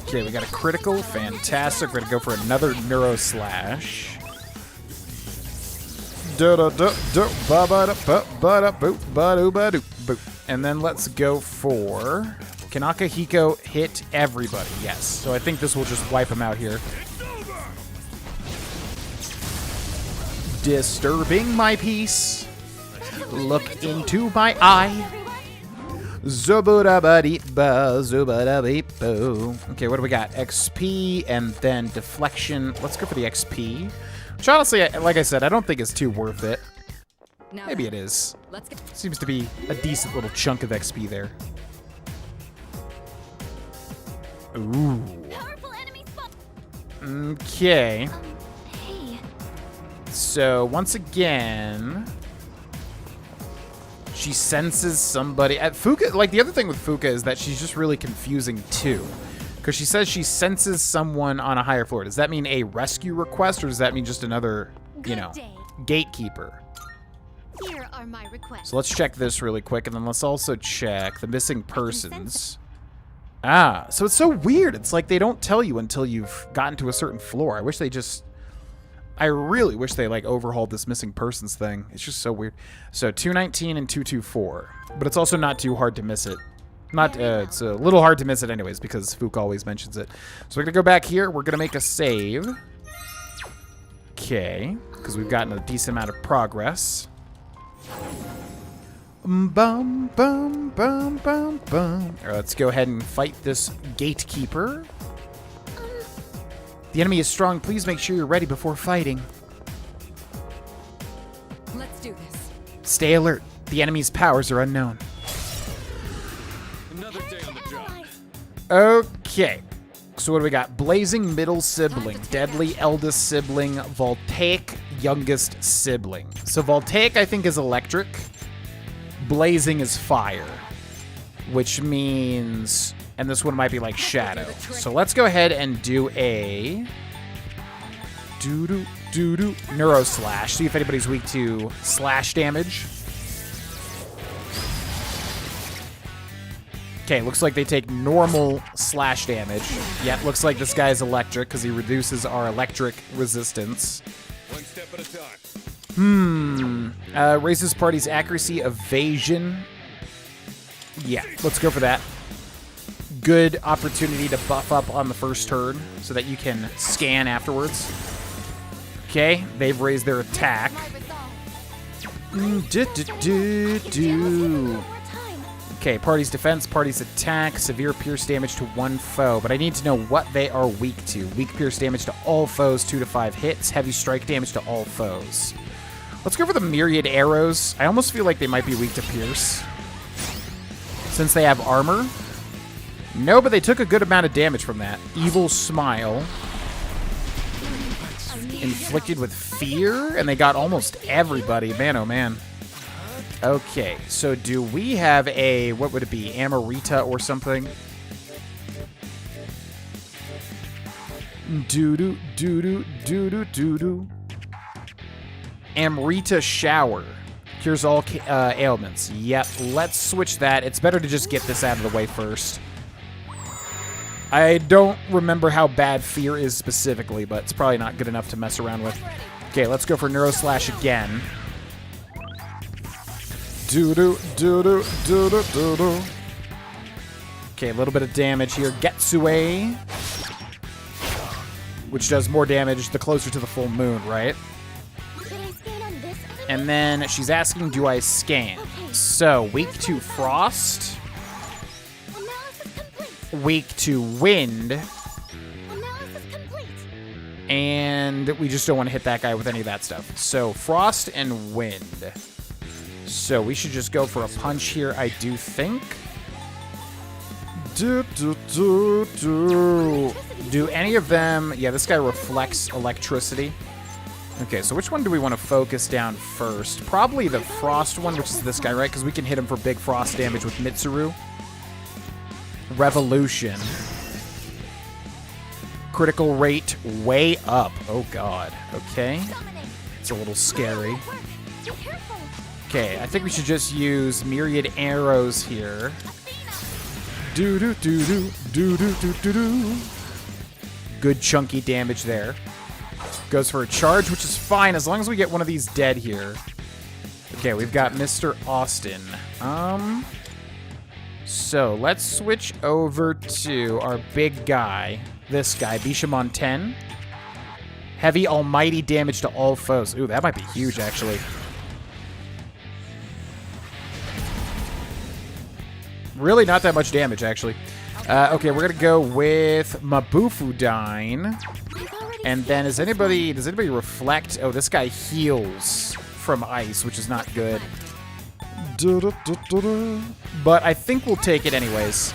Okay, we got a critical. Fantastic. We're going to go for another Neuro Slash. And then let's go for... Can Akihiko hit everybody? Yes. So I think this will just wipe him out here. Disturbing my peace. Look into my eye. Okay, what do we got? XP and then deflection. Let's go for the XP. Which honestly, like I said, I don't think it's too worth it. Maybe it is. Seems to be a decent little chunk of XP there. Ooh. Okay. Hey. So once again, she senses somebody. Fuka, like the other thing with Fuka is that she's just really confusing too. Because she says she senses someone on a higher floor. Does that mean a rescue request, or does that mean just another, you know, gatekeeper? Here are my requests. So let's check this really quick, and then let's also check the missing persons. Ah, so it's so weird. It's like they don't tell you until you've gotten to a certain floor. I really wish they like overhauled this missing persons thing. It's just so weird. So 219 and 224, but it's also not too hard to miss it. It's a little hard to miss it anyways because Fook always mentions it. So we're gonna go back here. We're gonna make a save. Okay, because we've gotten a decent amount of progress. Bum, bum, bum, bum, bum. All right, let's go ahead and fight this gatekeeper. The enemy is strong. Please make sure you're ready before fighting. Let's do this. Stay alert. The enemy's powers are unknown. Another day on the job. Okay. So what do we got? Blazing middle sibling, deadly eldest sibling, voltaic youngest sibling. So voltaic I think is electric. Blazing is fire, which means, and this one might be like shadow. So let's go ahead and do a neuro slash. See if anybody's weak to slash damage. Okay, looks like they take normal slash damage. Yeah, looks like this guy's electric because he reduces our electric resistance. One step at a time. Raises party's accuracy, evasion. Yeah, let's go for that. Good opportunity to buff up on the first turn so that you can scan afterwards. Okay, they've raised their attack. Okay, party's defense, party's attack, severe pierce damage to one foe, but I need to know what they are weak to. Weak pierce damage to all foes, 2 to 5 hits, heavy strike damage to all foes. Let's go for the myriad arrows. I almost feel like they might be weak to pierce, since they have armor. No, but they took a good amount of damage from that. Evil smile. Inflicted with fear, and they got almost everybody. Man, oh man. Okay, so do we have a, what would it be, Amarita or something? Amrita shower. Cures all ailments. Yep, let's switch that. It's better to just get this out of the way first. I don't remember how bad fear is specifically, but it's probably not good enough to mess around with. Okay, let's go for Neuro Slash again. Okay, a little bit of damage here. Getsue, which does more damage the closer to the full moon, right? And then she's asking, do I scan? So, weak to frost. Weak to wind. And we just don't want to hit that guy with any of that stuff. So, frost and wind. So, we should just go for a punch here, I do think. Do any of them... Yeah, this guy reflects electricity. Okay, so which one do we want to focus down first? Probably the frost one, which is this guy, right? Because we can hit him for big frost damage with Mitsuru. Revolution. Critical rate way up. Oh, God. Okay. It's a little scary. Okay, I think we should just use myriad arrows here. Good chunky damage there. Goes for a charge, which is fine as long as we get one of these dead here. Okay, we've got Mr. Austin. So let's switch over to our big guy. This guy, Bishamon 10. Heavy almighty damage to all foes. Ooh, that might be huge, actually. Really not that much damage, actually. Okay, we're gonna go with Mabufudine. And then does anybody reflect? Oh, this guy heals from ice, which is not good. But I think we'll take it anyways.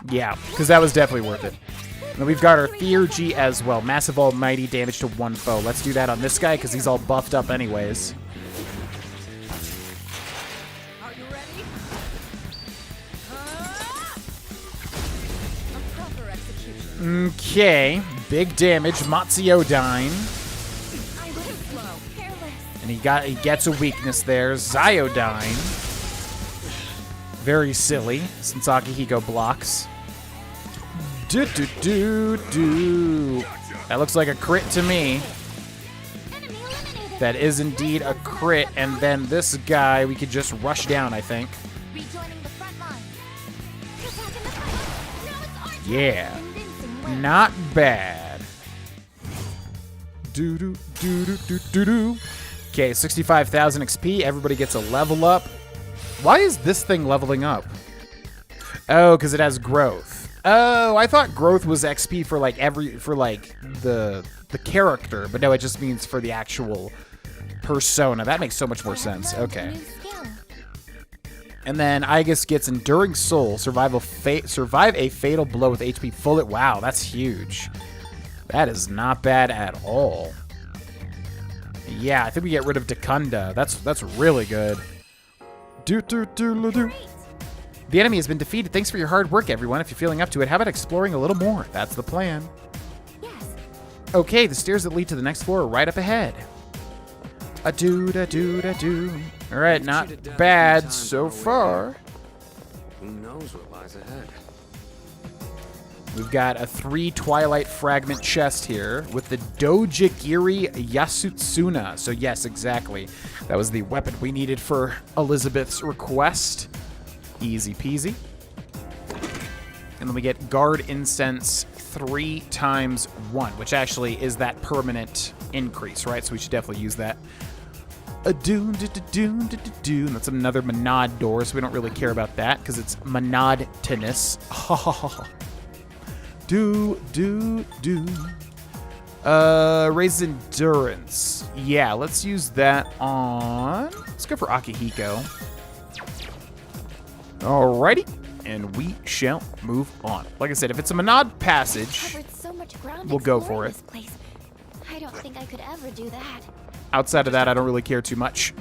Yeah, because that was definitely worth it. And then we've got our Theurgy as well. Massive almighty damage to one foe. Let's do that on this guy because he's all buffed up anyways. Are you ready? Okay, big damage, Matsuodine. And he gets a weakness there, Zyodine. Very silly, since Akihiko blocks. Do. That looks like a crit to me. Enemy eliminated. That is indeed a crit, and then this guy we could just rush down, I think. Rejoining the front line. Attacking the front. Now it's our turn. Yeah. Convincing win. Not bad. Okay, 65,000 XP. Everybody gets a level up. Why is this thing leveling up? Oh, because it has growth. Oh, I thought growth was XP for like the character, but no, it just means for the actual persona. That makes so much more sense. Okay. New skill. And then Aegis gets Enduring Soul, survive a fatal blow with HP full. Wow, that's huge. That is not bad at all. Yeah, I think we get rid of Dekunda. That's really good. Great. The enemy has been defeated. Thanks for your hard work, everyone. If you're feeling up to it, how about exploring a little more? That's the plan. Yes. Okay, the stairs that lead to the next floor are right up ahead. A-do-da-do-da-do. All right, not bad so far. Who knows what lies ahead? We've got a 3 Twilight Fragment chest here with the Dojigiri Yasutsuna. So yes, exactly. That was the weapon we needed for Elizabeth's request. Easy peasy. And then we get Guard Incense 3 times 1, which actually is that permanent increase, right? So we should definitely use that. And that's another Monad door, so we don't really care about that because it's monotonous. Raise endurance. Yeah, let's use that on. Let's go for Akihiko. Alrighty, and we shall move on. Like I said, if it's a Monad passage, Covered so much ground we'll go for exploring it. this place. I don't think I could ever do that. Outside of that, I don't really care too much.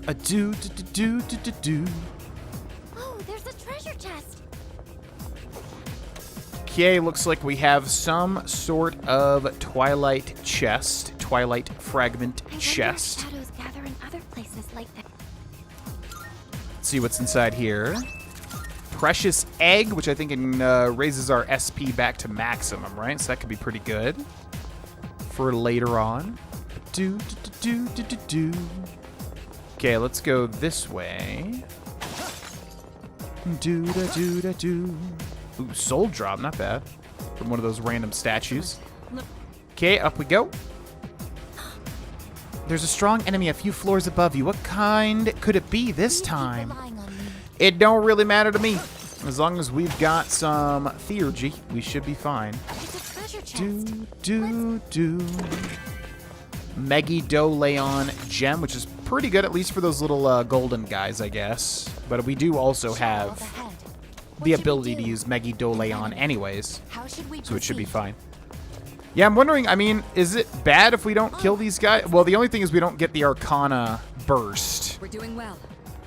Oh, there's a treasure chest. Okay, looks like we have some sort of Twilight chest, Twilight Fragment I wonder chest. if shadows gather in other places like that. Let's see what's inside here. Precious Egg, which I think raises our SP back to maximum, right? So that could be pretty good for later on. Okay, let's go this way. Ooh, soul drop, not bad. From one of those random statues. Okay, up we go. There's a strong enemy a few floors above you. What kind could it be this time? Relying on me. It don't really matter to me. As long as we've got some theurgy, we should be fine. It's a treasure chest. Megidoleon gem, which is pretty good, at least for those little golden guys, I guess. But we do also Shadow have up ahead. What the should we ability to do? use Megidoleon anyways, How should we so it should be proceed? fine. Yeah, I'm wondering, I mean, is it bad if we don't kill these guys? Well, the only thing is we don't get the Arcana burst. We're doing well.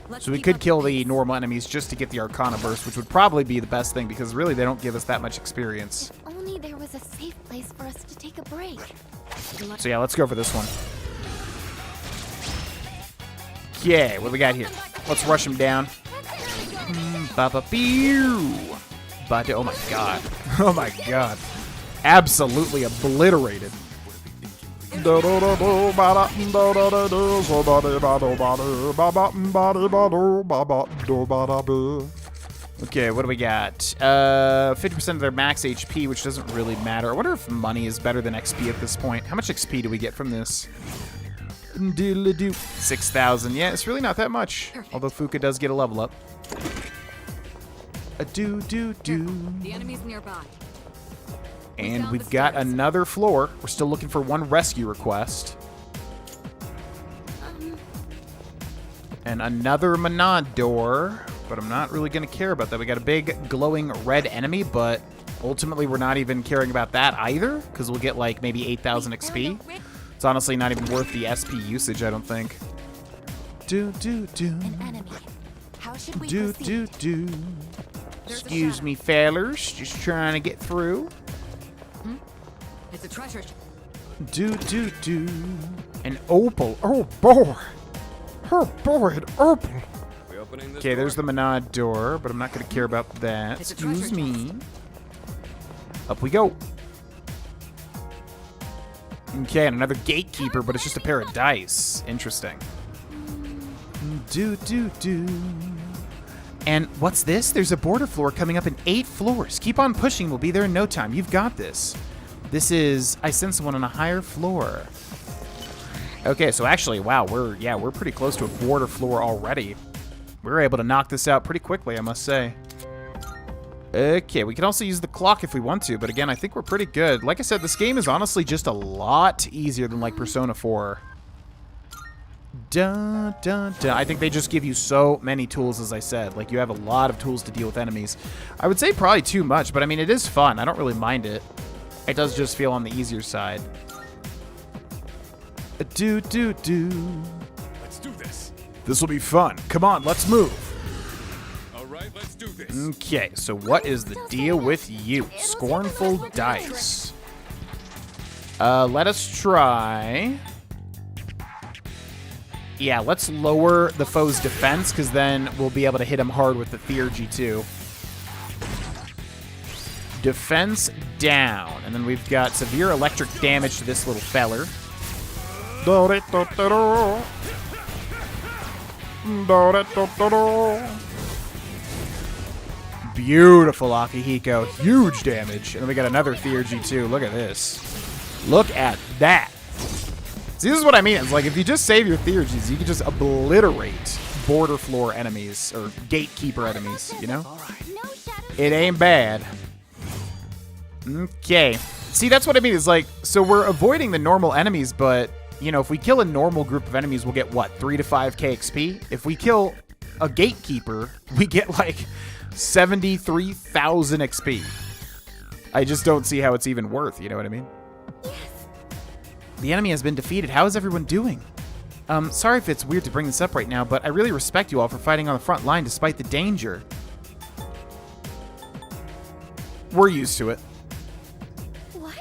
Let's So we keep could up kill the the pace. normal enemies just to get the Arcana burst, which would probably be the best thing because really they don't give us that much experience. If only there was a safe place for us to take a break. So yeah, let's go for this one. Okay, what do we got here? Let's rush him down. Ba-ba-pew. Ba-da- Oh my god. Oh my god. Absolutely obliterated. Okay, what do we got? 50% of their max HP, which doesn't really matter. I wonder if money is better than XP at this point. How much XP do we get from this? 6,000. Yeah, it's really not that much. Perfect. Although Fuka does get a level up. The enemy's nearby. And found we've the got stairs. another floor. We're still looking for one rescue request. And another Monad door. But I'm not really going to care about that. We got a big glowing red enemy, but ultimately we're not even caring about that either, because we'll get like maybe 8,000 XP. It's honestly not even worth the SP usage, I don't think. An enemy. How should we proceed? There's a Excuse shadow. me, fellers. Just trying to get through. It's a treasure. An opal. Oh boy. Oh boy, an opal. We opening this Okay, there's the door? Menad door, but I'm not going to care about that. It's a Excuse treasure me. Up we go. Okay, and another gatekeeper, but it's just a pair of dice. Interesting. Do. And what's this? There's a border floor coming up in 8 floors. Keep on pushing. We'll be there in no time. You've got this. This is... I sense someone on a higher floor. Okay, so actually, wow, we're pretty close to a border floor already. We were able to knock this out pretty quickly, I must say. Okay, we can also use the clock if we want to, but again, I think we're pretty good. Like I said, this game is honestly just a lot easier than, like, Persona 4. Dun, dun, dun. I think they just give you so many tools, as I said. Like, you have a lot of tools to deal with enemies. I would say probably too much, but I mean, it is fun. I don't really mind it. It does just feel on the easier side. Do. Let's do this. This will be fun. Come on, let's move. All right, let's do this. Okay, so what is the deal with you? Scornful dice. Let us try... Yeah, let's lower the foe's defense, because then we'll be able to hit him hard with the Theurgy, too. Defense down. And then we've got severe electric damage to this little feller. Beautiful, Akihiko. Huge damage. And then we got another Theurgy, too. Look at this. Look at that. See, this is what I mean. It's like, if you just save your Theurgies, you can just obliterate border floor enemies, or gatekeeper enemies, you know? No shadows. It ain't bad. Okay. See, that's what I mean. It's like, so we're avoiding the normal enemies, but, you know, if we kill a normal group of enemies, we'll get, what, 3 to 5k XP? If we kill a gatekeeper, we get, like, 73,000 XP. I just don't see how it's even worth, you know what I mean? The enemy has been defeated. How is everyone doing? Sorry if it's weird to bring this up right now, but I really respect you all for fighting on the front line despite the danger. We're used to it. What?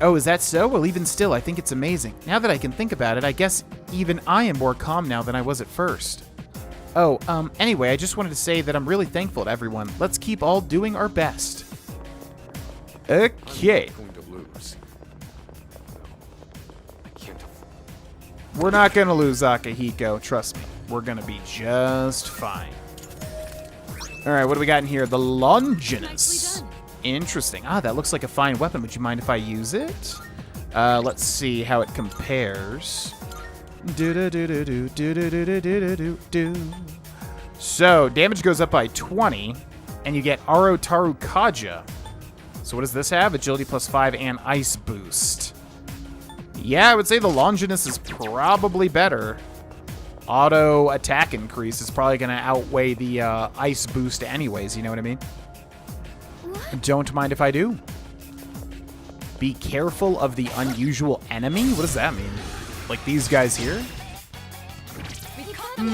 Oh, is that so? Well, even still, I think it's amazing. Now that I can think about it, I guess even I am more calm now than I was at first. Oh, anyway, I just wanted to say that I'm really thankful to everyone. Let's keep all doing our best. Okay. I'm going to lose. I can't afford. We're not going to lose, Akihiko. Trust me. We're going to be just fine. All right, what do we got in here? The Longinus. Nicely done. Interesting. Ah, that looks like a fine weapon. Would you mind if I use it? Let's see how it compares. So, damage goes up by 20, and you get Arotaru Kaja. So what does this have? Agility +5 and Ice Boost. Yeah, I would say the Longinus is probably better. Auto attack increase is probably going to outweigh the Ice Boost anyways, you know what I mean? What? Don't mind if I do. Be careful of the unusual enemy? What does that mean? Like these guys here? Oh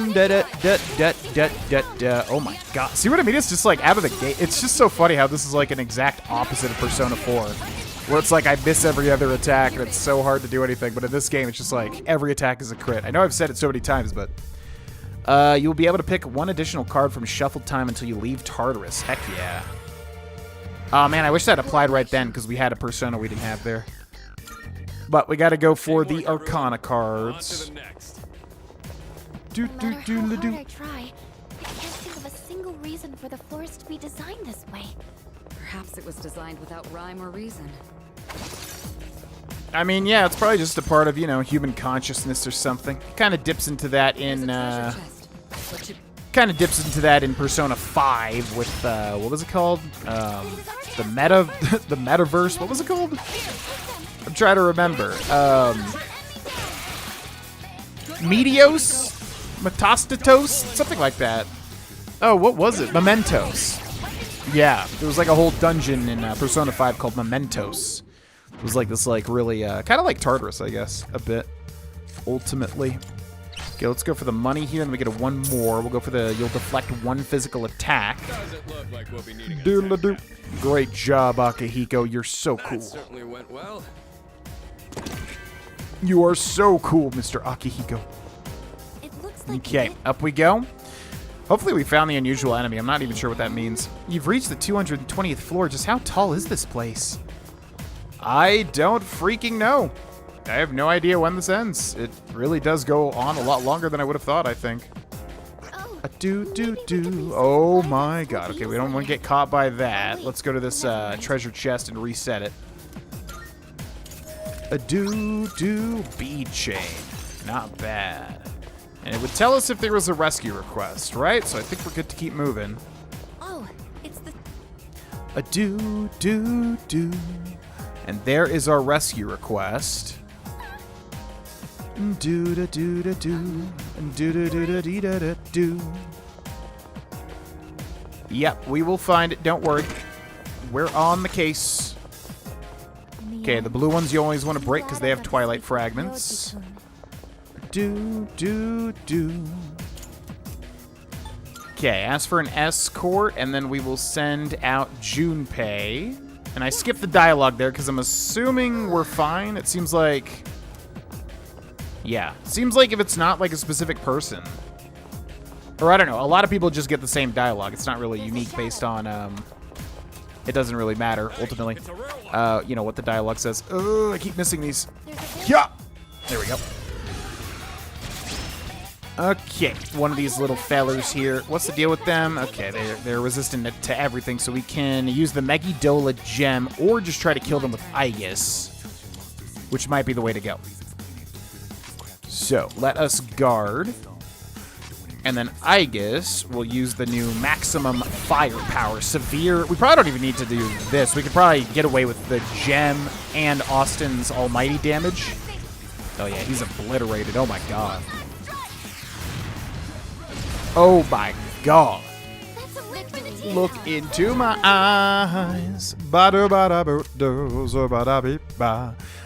my god. See what I mean? It's just like out of the gate. It's just so funny how this is like an exact opposite of Persona 4. Where it's like I miss every other attack and it's so hard to do anything. But in this game, it's just like every attack is a crit. I know I've said it so many times, but... you'll be able to pick one additional card from Shuffle Time until you leave Tartarus. Heck yeah. Oh man, I wish that applied right then because we had a Persona we didn't have there. But we gotta go for the Arcana On to cards. the next. No matter how hard I try, I can't think of a single reason for the floors to be designed this way. Perhaps it was designed without rhyme or reason. I mean, yeah, it's probably just a part of, you know, human consciousness or something. Kind of dips into that in, There's a treasure chest. What should... kind of dips into that in Persona 5 with, what was it called? The metaverse. What was it called? I'm trying to remember. Medios? Metastatos? Something like that. Oh, what was it? Mementos. Yeah, there was like a whole dungeon in Persona 5 called Mementos. It was like this, like, really, kind of like Tartarus, I guess, a bit, ultimately. Okay, let's go for the money here, and we get a one more. We'll go for the, you'll deflect one physical attack. Doesn't look like we'll be needing a Doodle-a-doo. Great job, Akihiko. You're so cool. That certainly went well. You are so cool, Mr. Akihiko. It looks like Okay, up we go. Hopefully we found the unusual enemy. I'm not even sure what that means. You've reached the 220th floor. Just how tall is this place? I don't freaking know. I have no idea when this ends. It really does go on a lot longer than I would have thought, I think. A do. Oh my god. Okay, we don't want to get caught by that. Let's go to this treasure chest and reset it. A do bead chain. Not bad. And it would tell us if there was a rescue request, right? So I think we're good to keep moving. Oh, it's the... A do. And there is our rescue request. Do. Yep, we will find it. Don't worry. We're on the case. Okay, the blue ones you always want to break because they have twilight fragments. Do. Okay, ask for an escort, and then we will send out Junpei. And I skipped the dialogue there because I'm assuming we're fine. It seems like... Yeah. Seems like if it's not like a specific person. Or I don't know. A lot of people just get the same dialogue. It's not really unique based on... It doesn't really matter, ultimately. You know, what the dialogue says. Oh, I keep missing these. Yeah! There we go. Okay, one of these little fellers here. What's the deal with them? Okay, they're resistant to everything, so we can use the Megidola gem or just try to kill them with Aegis, which might be the way to go. So, let us guard. And then Aegis will use the new maximum firepower. Severe. We probably don't even need to do this. We could probably get away with the gem and Austin's almighty damage. Oh yeah, he's obliterated. Oh my god. Oh my god. Look into my eyes.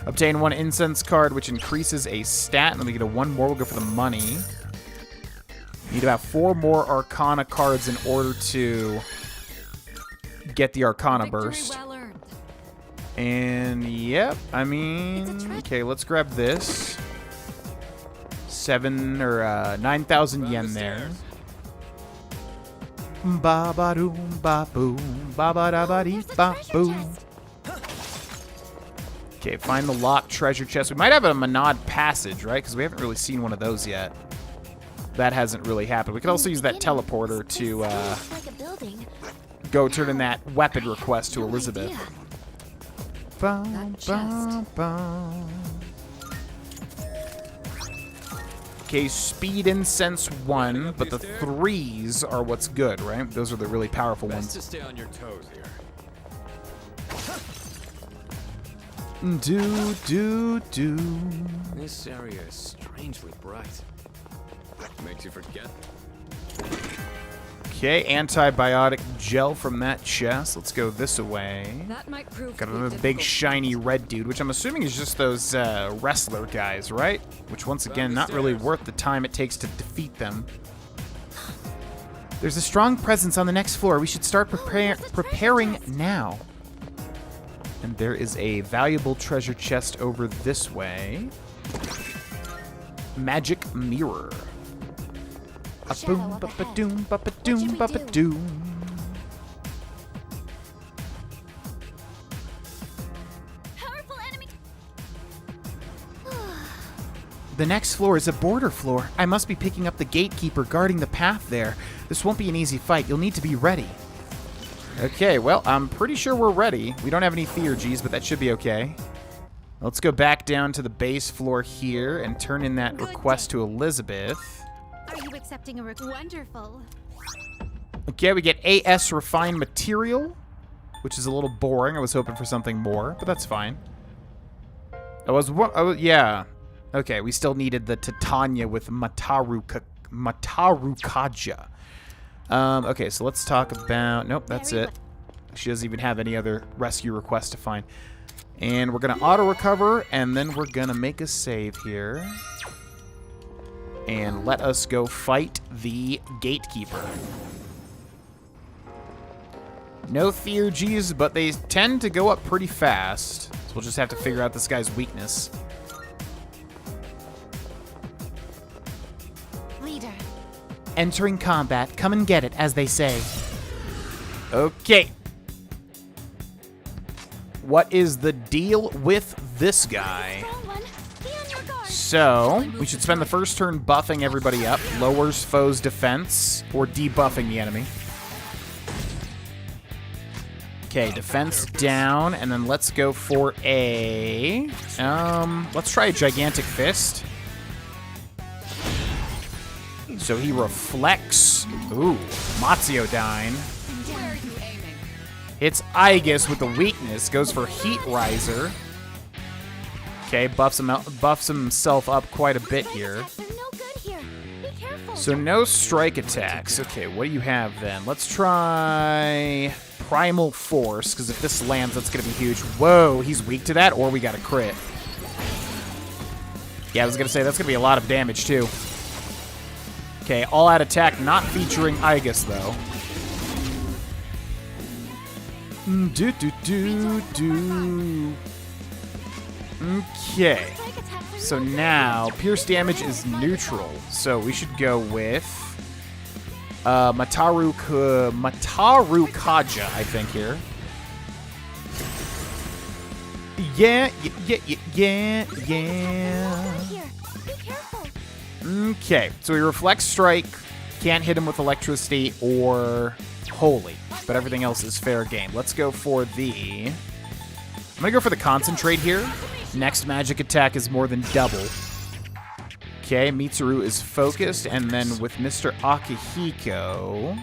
Obtain one incense card, which increases a stat. And then we get a one more. We'll go for the money. Need about 4 more Arcana cards in order to get the Arcana burst. Well earned. And yep, I mean, okay, let's grab this. 9,000 yen there. Ba ba doom ba boom ba ba da ba dee ba boom. Okay, find the locked treasure chest. We might have a Monad passage, right? Because we haven't really seen one of those yet. That hasn't really happened. We could also use that teleporter to go turn in that weapon request to Elizabeth. Okay, speed incense 1, but the 3s are what's good, right? Those are the really powerful Best to ones. stay on your toes here. Do. This area is strangely bright. Makes you forget. Okay, antibiotic gel from that chest. Let's go this way. That might prove Got to be another big difficult. shiny red dude, which I'm assuming is just those wrestler guys, right? Which once again, not really worth the time it takes to defeat them. There's a strong presence on the next floor. We should start preparing now. And there is a valuable treasure chest over this way. Magic mirror. A boom, ba ba doom, ba ba doom, ba ba doom. Powerful enemy. The next floor is a border floor. I must be picking up the gatekeeper guarding the path there. This won't be an easy fight. You'll need to be ready. Okay, well, I'm pretty sure we're ready. We don't have any Theurgies, but that should be okay. Let's go back down to the base floor here and turn in that request to Elizabeth. Are you accepting a wonderful? Okay, we get AS refined material, which is a little boring. I was hoping for something more, but that's fine. Yeah. Okay, we still needed the Titania with Matarukaja. Okay, so let's talk about... Nope, that's it. She doesn't even have any other rescue requests to find. And we're going to auto-recover, and then we're going to make a save here. And let us go fight the gatekeeper. No Theurgies, but they tend to go up pretty fast. So we'll just have to figure out this guy's weakness. Leader. Entering combat. Come and get it, as they say. Okay. What is the deal with this guy? Strong one. Be on your guard. So, we should spend the first turn buffing everybody up. Lowers foe's defense, or debuffing the enemy. Okay, defense down, and then let's go for a... let's try a gigantic fist. So he reflects. Ooh, Maziodyne. Where are you aiming? Hits Aegis with the weakness, goes for Heat Riser. Okay, buffs himself up quite a bit here. Attacks are no good here. Be careful. So no strike attacks. Okay, what do you have then? Let's try Primal Force, because if this lands, that's going to be huge. Whoa, he's weak to that, or we got a crit. Yeah, I was going to say, that's going to be a lot of damage, too. Okay, all-out attack, not featuring Aegis, though. Okay. Strike attacks are So no good. now, pierce damage is neutral. So we should go with Mataru Kaja, I think, here. Yeah. Here. Be careful. Okay, so he reflects strike, can't hit him with electricity or holy, but everything else is fair game. Let's go for the... I'm gonna go for the concentrate here. Next magic attack is more than double. Okay, Mitsuru is focused, and then with Mr. Akihiko...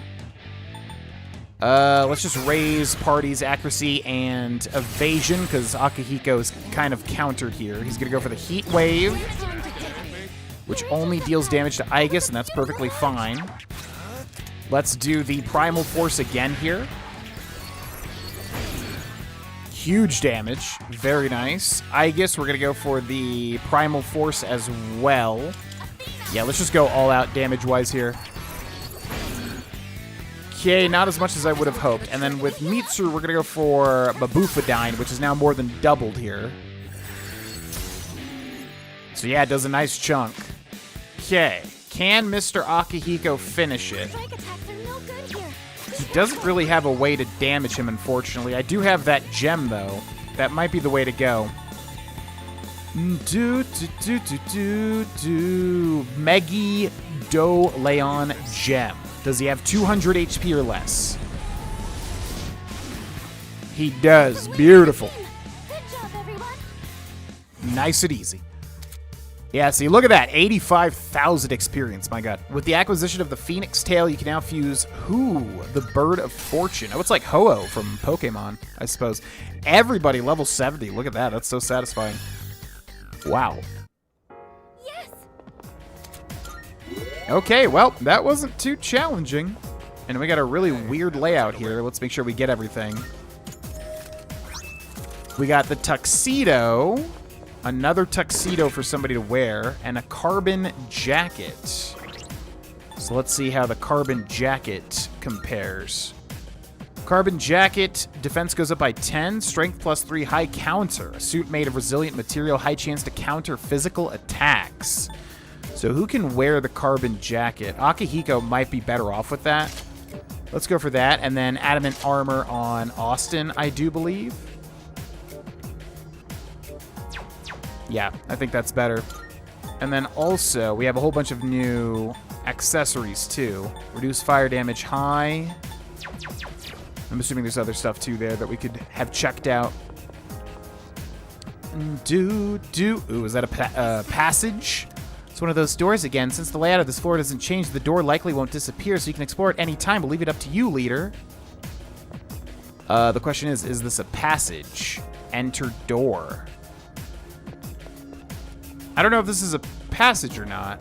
let's just raise party's accuracy and evasion, because Akihiko is kind of countered here. He's gonna go for the Heat Wave, which only deals damage to Aegis, and that's perfectly fine. Let's do the Primal Force again here. Huge damage. Very nice. Aegis, we're going to go for the Primal Force as well. Yeah, let's just go all out damage-wise here. Okay, not as much as I would have hoped. And then with Mitsuru, we're going to go for Babufadyne, which is now more than doubled here. So yeah, it does a nice chunk. Okay, can Mr. Akihiko finish it? Strike attacks are no good here. He doesn't really have a way to damage him, unfortunately. I do have that gem, though. That might be the way to go. Megi Do Leon Gem. Does he have 200 HP or less? He does. Beautiful. Good job, everyone. Nice and easy. Yeah, see, look at that. 85,000 experience, my god. With the acquisition of the Phoenix Tail, you can now fuse the Bird of Fortune. Oh, it's like Ho-Oh from Pokemon, I suppose. Everybody level 70. Look at that. That's so satisfying. Wow. Yes. Okay, well, that wasn't too challenging. And we got a really weird layout here. Let's make sure we get everything. We got the tuxedo. Another tuxedo for somebody to wear, and a carbon jacket. So let's see how the carbon jacket compares. Carbon jacket, defense goes up by 10, strength +3, high counter. A suit made of resilient material, high chance to counter physical attacks. So who can wear the carbon jacket? Akihiko might be better off with that. Let's go for that, and then adamant armor on Austin, I do believe. Yeah, I think that's better. And then also, we have a whole bunch of new accessories, too. Reduce fire damage high. I'm assuming there's other stuff, too, there that we could have checked out. Ooh, is that a passage? It's one of those doors again. Since the layout of this floor doesn't change, the door likely won't disappear, so you can explore it any time. We'll leave it up to you, leader. The question is this a passage? Enter door. I don't know if this is a passage or not.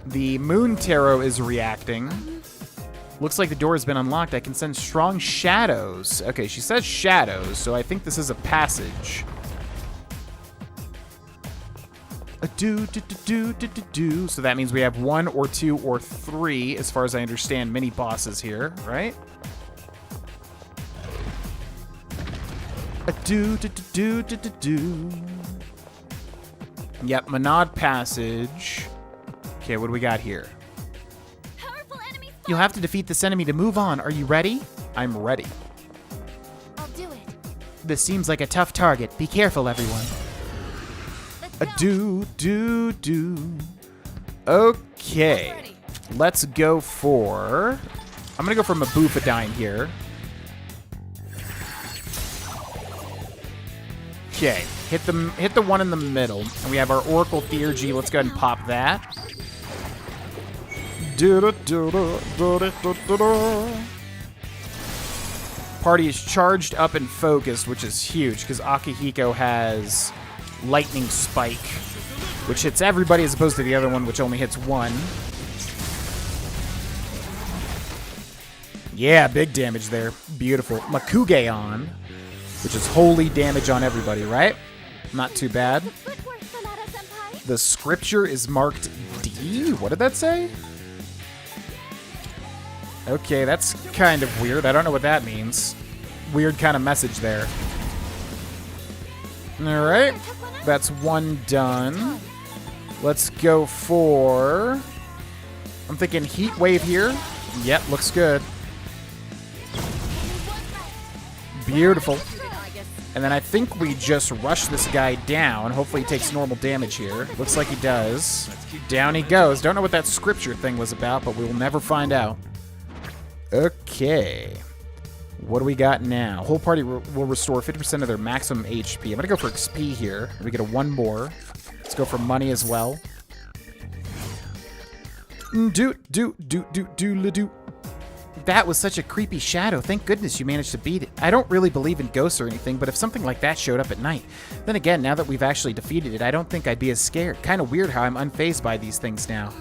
The Moon Tarot is reacting. Looks like the door has been unlocked. I can sense strong shadows. Okay, she says shadows, so I think this is a passage. So that means we have 1 or 2 or 3, as far as I understand, mini bosses here, right? Yep, Monad Passage. Okay, what do we got here? You'll have to defeat this enemy to move on. Are you ready? I'm ready. I'll do it. This seems like a tough target. Be careful, everyone. Let's go. Do. Okay. Let's go for... I'm going to go for Mabufadine here. Okay. Hit the one in the middle. And we have our Oracle Theurgy. Let's go ahead and pop that. Party is charged up and focused, which is huge because Akihiko has Lightning Spike, which hits everybody as opposed to the other one, which only hits one. Yeah, big damage there. Beautiful. Makugeon, which is holy damage on everybody, right? Not too bad. Good footwork, Sonata-senpai. The scripture is marked D? What did that say? Okay, that's kind of weird. I don't know what that means. Weird kind of message there. All right. That's one done. Let's go for... I'm thinking Heat Wave here. Yep, looks good. Beautiful. And then I think we just rush this guy down. Hopefully he takes normal damage here. Looks like he does. Down he goes. Don't know what that scripture thing was about, but we will never find out. Okay. What do we got now? Whole party will restore 50% of their maximum HP. I'm going to go for XP here. We get a one more. Let's go for money as well. Do. That was such a creepy shadow. Thank goodness you managed to beat it. I don't really believe in ghosts or anything, but if something like that showed up at night, then again, now that we've actually defeated it, I don't think I'd be as scared. Kind of weird how I'm unfazed by these things now.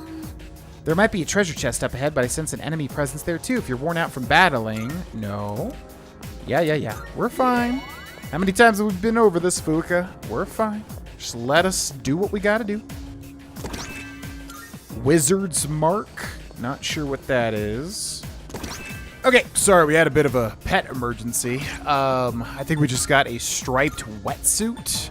There might be a treasure chest up ahead, but I sense an enemy presence there too. If you're worn out from battling... No. Yeah. We're fine. How many times have we been over this, Fuka? We're fine. Just let us do what we gotta do. Wizard's Mark. Not sure what that is. Okay, sorry, we had a bit of a pet emergency. I think we just got a striped wetsuit.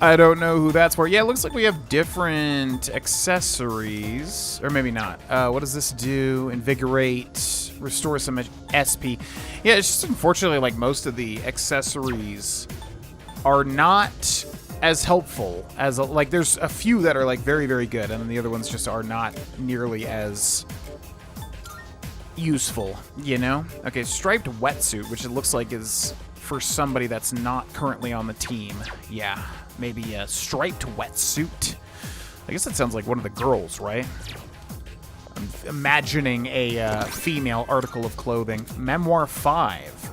I don't know who that's for. Yeah, it looks like we have different accessories. Or maybe not. What does this do? Invigorate, restore some SP. Yeah, it's just unfortunately like most of the accessories are not as helpful as, like, there's a few that are like very, very good, and then the other ones just are not nearly as useful, you know? Okay, striped wetsuit, which it looks like is for somebody that's not currently on the team. Yeah, maybe a striped wetsuit. I guess that sounds like one of the girls, right? I'm imagining a female article of clothing. Memoir 5.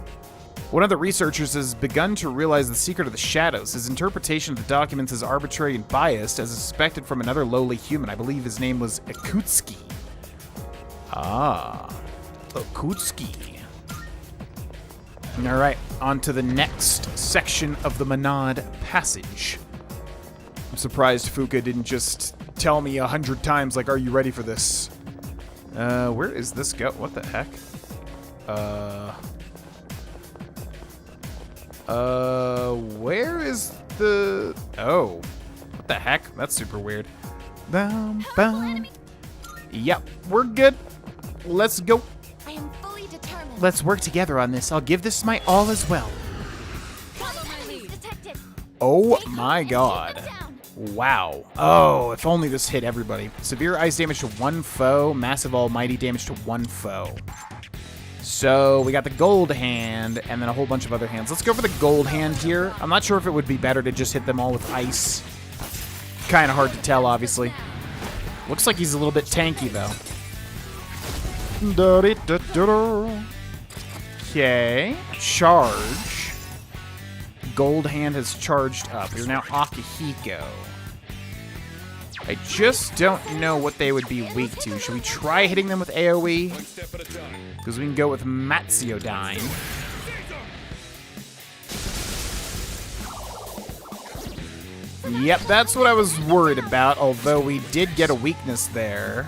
One of the researchers has begun to realize the secret of the shadows. His interpretation of the documents is arbitrary and biased, as suspected from another lowly human. I believe his name was Akutsuki. Ah, Akutsuki. All right, on to the next section of the Monad Passage. I'm surprised Fuka didn't just tell me 100 times, like, are you ready for this? Where is this go? What the heck? Where is the... Oh, what the heck? That's super weird. Yep, we're good. Let's go. I am fully determined. Let's work together on this. I'll give this my all as well. Detected. Oh Take my and god. take them down. Wow. Oh, if only this hit everybody. Severe ice damage to one foe, massive almighty damage to one foe. So we got the gold hand and then a whole bunch of other hands. Let's go for the gold hand here. I'm not sure if it would be better to just hit them all with ice. Kind of hard to tell, obviously. Looks like he's a little bit tanky, though. Okay. Charge. Gold hand has charged up. You're now Akihiko. I just don't know what they would be weak to. Should we try hitting them with AoE? One step at a time. Because we can go with Matsuodine. Yep, that's what I was worried about, although we did get a weakness there.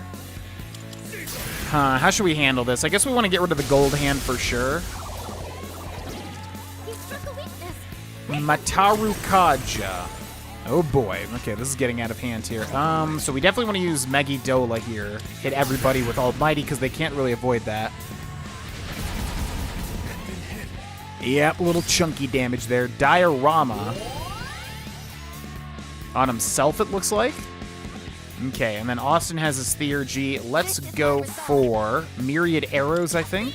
Huh, how should we handle this? I guess we want to get rid of the gold hand for sure. He struck a weakness. Mataru Kaja. Oh boy. Okay, this is getting out of hand here. So we definitely want to use Megidola here. Hit everybody with Almighty because they can't really avoid that. Yep, a little chunky damage there. Diorama. On himself, it looks like. Okay, and then Austin has his Theurgy. Let's go for Myriad Arrows, I think.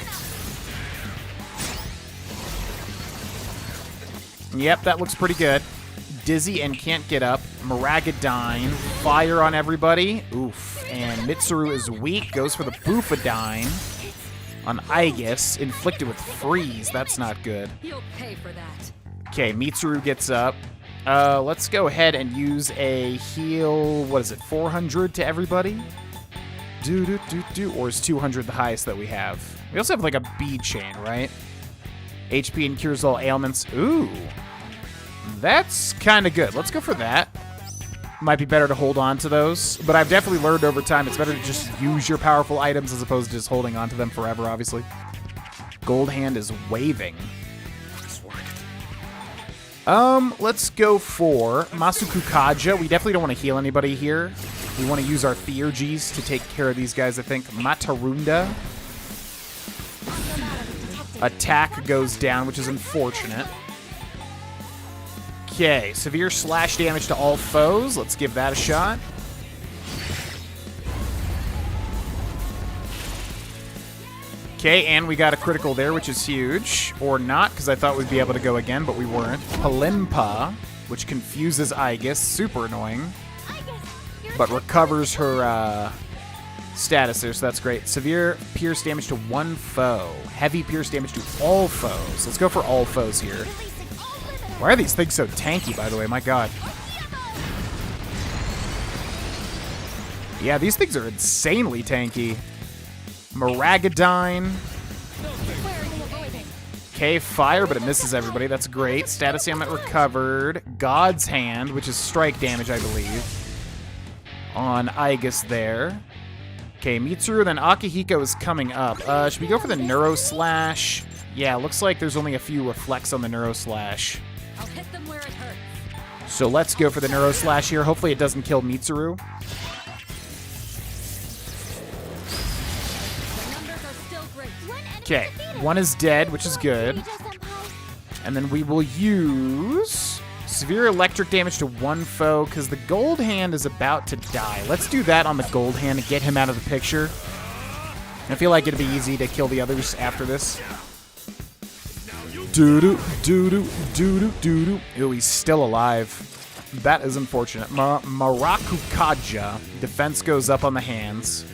Yep, that looks pretty good. Dizzy and can't get up. Maragadine. Fire on everybody. Oof. And Mitsuru is weak. Goes for the Bufadine on Aegis. Inflicted with Freeze. That's not good. You'll pay for that. Okay, Mitsuru gets up. Let's go ahead and use a heal, what is it, 400 to everybody? Or is 200 the highest that we have? We also have like a bead chain, right? HP and cures all ailments. Ooh. That's kind of good. Let's go for that. Might be better to hold on to those, but I've definitely learned over time it's better to just use your powerful items as opposed to just holding on to them forever, obviously. Gold Hand is waving. Let's go for Masukukaja. We definitely don't want to heal anybody here. We want to use our Theurgies to take care of these guys, I think. Matarunda. Attack goes down, which is unfortunate. Okay, severe slash damage to all foes. Let's give that a shot. Okay, and we got a critical there, which is huge. Or not, because I thought we'd be able to go again, but we weren't. Palimpa, which confuses Aegis. Super annoying. But recovers her status there, so that's great. Severe pierce damage to one foe. Heavy pierce damage to all foes. Let's go for all foes here. Why are these things so tanky, by the way? My god. Yeah, these things are insanely tanky. Maragadine. Okay, fire, but it misses everybody. That's great. Status ailment recovered. God's Hand, which is strike damage, I believe. On Aegis there. Okay, Mitsuru, then Akihiko is coming up. Should we go for the Neuro Slash? Yeah, looks like there's only a few reflects on the Neuro Slash. I'll hit them where it hurts. So let's go for the Neuro Slash here. Hopefully it doesn't kill Mitsuru. Okay, one is dead, which is good. And then we will use severe electric damage to one foe because the Gold Hand is about to die. Let's do that on the Gold Hand to get him out of the picture. I feel like it'd be easy to kill the others after this. Doo-doo, doo-doo, doo-doo, doo-doo. Ew, he's still alive. That is unfortunate. Marakukaja. Defense goes up on the hands.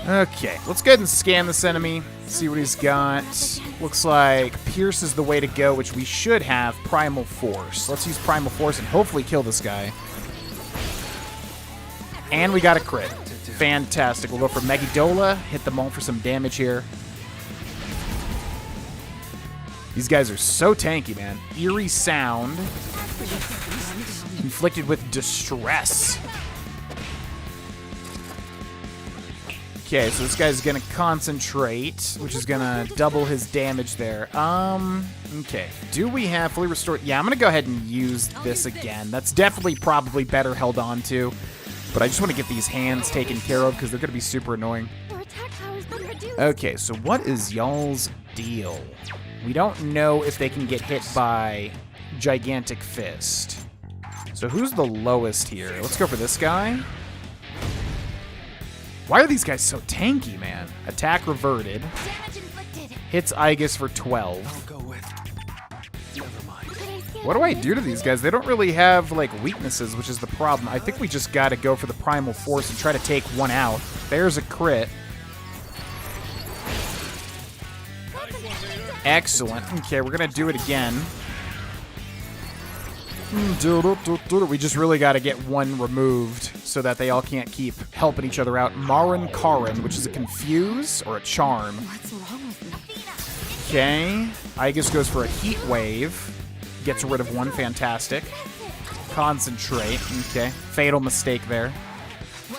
Okay, let's go ahead and scan this enemy, see what he's got. Looks like Pierce is the way to go, which we should have. Primal Force. Let's use Primal Force and hopefully kill this guy. And we got a crit. Fantastic. We'll go for Megidola, hit them all for some damage here. These guys are so tanky, man. Eerie Sound. Inflicted with Distress. Okay, so this guy's gonna concentrate, which is gonna double his damage there. Okay. Do we have fully restored? Yeah, I'm gonna go ahead and use this again. That's definitely probably better held on to. But I just want to get these hands taken care of because they're gonna be super annoying. Okay, so what is y'all's deal? We don't know if they can get hit by Gigantic Fist. So who's the lowest here? Let's go for this guy. Why are these guys so tanky, man? Attack reverted. Hits Aegis for 12. What do I do to these guys? They don't really have, like, weaknesses, which is the problem. I think we just gotta go for the Primal Force and try to take one out. There's a crit. Excellent. Okay, we're gonna do it again. We just really got to get one removed so that they all can't keep helping each other out. Marin Karin, which is a Confuse or a Charm. What's wrong with me? Okay. Aegis goes for a Heat Wave. Gets rid of one. Fantastic. Concentrate. Okay. Fatal mistake there.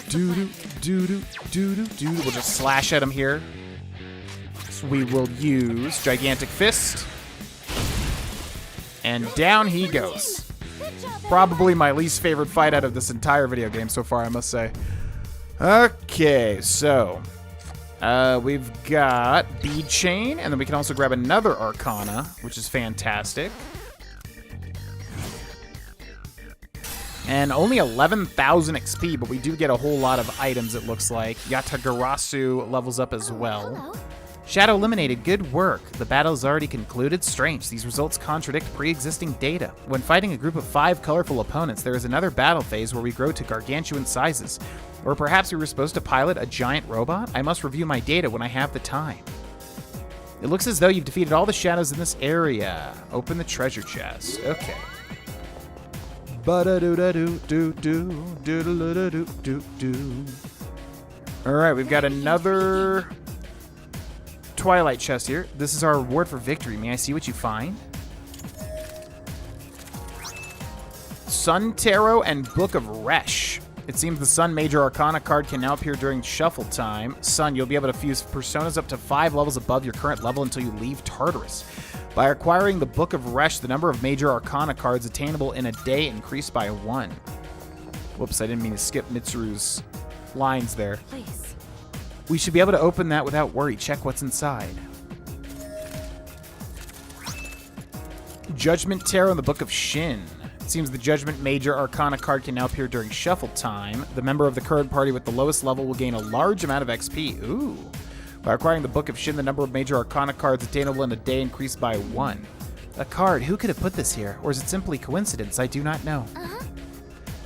Doo-doo, doo-doo, doo-doo, doo-doo. We'll just slash at him here. So we will use Gigantic Fist. And down he goes. Probably my least favorite fight out of this entire video game so far, I must say. Okay, so we've got Bead Chain, and then we can also grab another Arcana, which is fantastic. And only 11,000 XP, but we do get a whole lot of items, it looks like. Yatagarasu levels up as well. Hello. Shadow eliminated, good work. The battle is already concluded. Strange, these results contradict pre-existing data. When fighting a group of 5 colorful opponents, there is another battle phase where we grow to gargantuan sizes. Or perhaps we were supposed to pilot a giant robot? I must review my data when I have the time. It looks as though you've defeated all the shadows in this area. Open the treasure chest. Okay. Alright, we've got another Twilight chest here. This is our reward for victory. May I see what you find? Sun Tarot and Book of Resh. It seems the Sun Major Arcana card can now appear during shuffle time. Sun, you'll be able to fuse personas up to 5 levels above your current level until you leave Tartarus. By acquiring the Book of Resh, the number of Major Arcana cards attainable in a day increased by 1. Whoops, I didn't mean to skip Mitsuru's lines there. Please. We should be able to open that without worry. Check what's inside. Judgment Tarot and the Book of Shin. It seems the Judgment Major Arcana card can now appear during shuffle time. The member of the current party with the lowest level will gain a large amount of XP. Ooh. By acquiring the Book of Shin, the number of Major Arcana cards attainable in a day increased by 1. A card. Who could have put this here? Or is it simply coincidence? I do not know.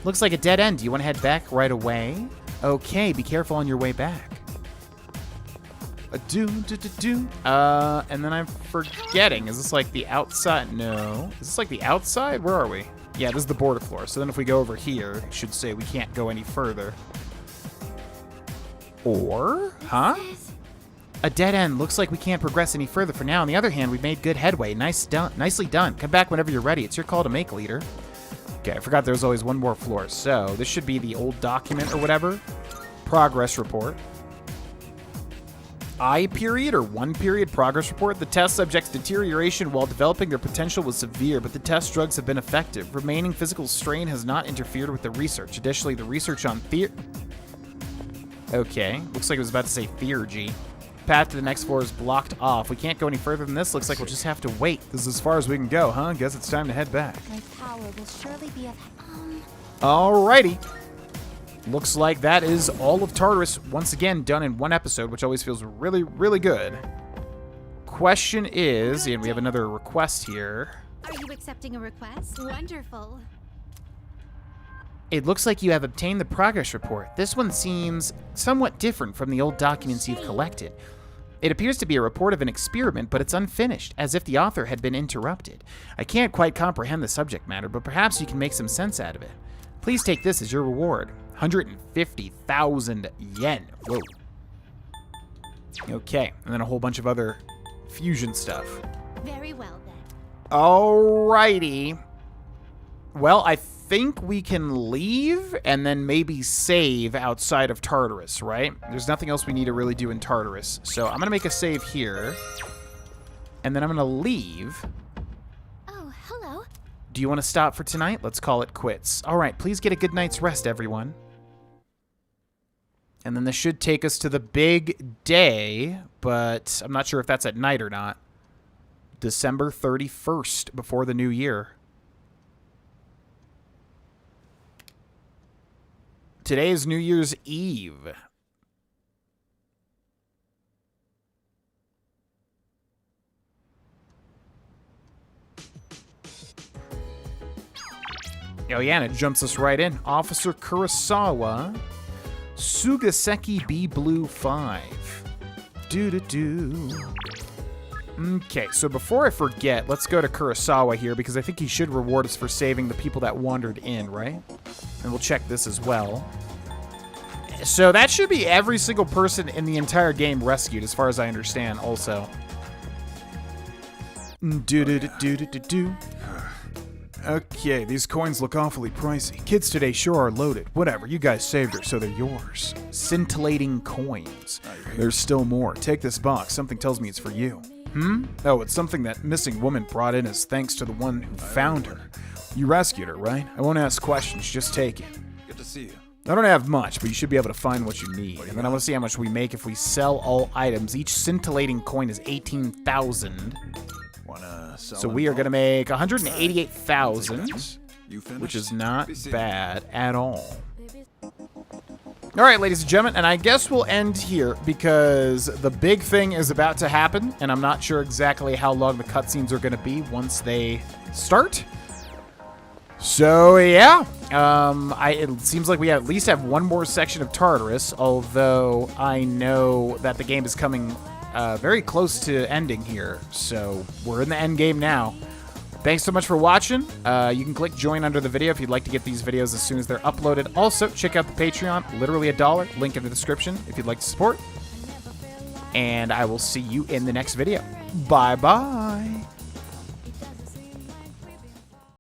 Looks like a dead end. Do you want to head back right away? Okay, be careful on your way back. And then I'm forgetting. Is this like the outside? No. Is this like the outside? Where are we? Yeah, this is the border floor. So then if we go over here, it should say we can't go any further. Or, huh? A dead end. Looks like we can't progress any further for now. On the other hand, we've made good headway. Nicely done. Come back whenever you're ready. It's your call to make, leader. Okay, I forgot there was always one more floor. So this should be the old document or whatever. Progress report. I period or 1 period progress report. The test subject's deterioration while developing their potential was severe, but the test drugs have been effective. Remaining physical strain has not interfered with the research. Additionally, the research on Okay, looks like it was about to say theurgy. Path to the next floor is blocked off. We can't go any further than this. Looks like we'll just have to wait. This is as far as we can go, huh? Guess it's time to head back. My power will surely be of... Alrighty. Looks like that is all of Tartarus, once again, done in one episode, which always feels really, really good. Question is, and we have another request here. Are you accepting a request? Wonderful. It looks like you have obtained the progress report. This one seems somewhat different from the old documents you've collected. It appears to be a report of an experiment, but it's unfinished, as if the author had been interrupted. I can't quite comprehend the subject matter, but perhaps you can make some sense out of it. Please take this as your reward. 150,000 yen. Whoa. Okay, and then a whole bunch of other fusion stuff. Very well, then. Alrighty. Well, I think we can leave and then maybe save outside of Tartarus, right? There's nothing else we need to really do in Tartarus. So I'm going to make a save here. And then I'm going to leave. Oh, hello. Do you want to stop for tonight? Let's call it quits. All right, please get a good night's rest, everyone. And then this should take us to the big day, but I'm not sure if that's at night or not. December 31st, before the new year. Today is New Year's Eve. Oh yeah, and it jumps us right in. Officer Kurosawa, Sugaseki B Blue 5. Okay, so before I forget, let's go to Kurosawa here because I think he should reward us for saving the people that wandered in, right? And we'll check this as well. So that should be every single person in the entire game rescued, as far as I understand, also. Okay, these coins look awfully pricey. Kids today sure are loaded. Whatever, you guys saved her, so they're yours. Scintillating coins. There's still more. Take this box. Something tells me it's for you. Oh, it's something that missing woman brought in as thanks to the one who found her. You rescued her, right? I won't ask questions, just take it. Good to see you. I don't have much, but you should be able to find what you need. And then I want to see how much we make if we sell all items. Each scintillating coin is 18,000. Wanna sell So we are going to make 188,000, You finished? which is not Be seeing you. bad at all. All right, ladies and gentlemen, and I guess we'll end here because the big thing is about to happen, and I'm not sure exactly how long the cutscenes are going to be once they start. So yeah, it seems like we at least have one more section of Tartarus, although I know that the game is coming very close to ending here, so we're in the end game now. Thanks so much for watching. You can click join under the video if you'd like to get these videos as soon as they're uploaded. Also, check out the Patreon, literally $1, link in the description if you'd like to support. And I will see you in the next video. Bye-bye.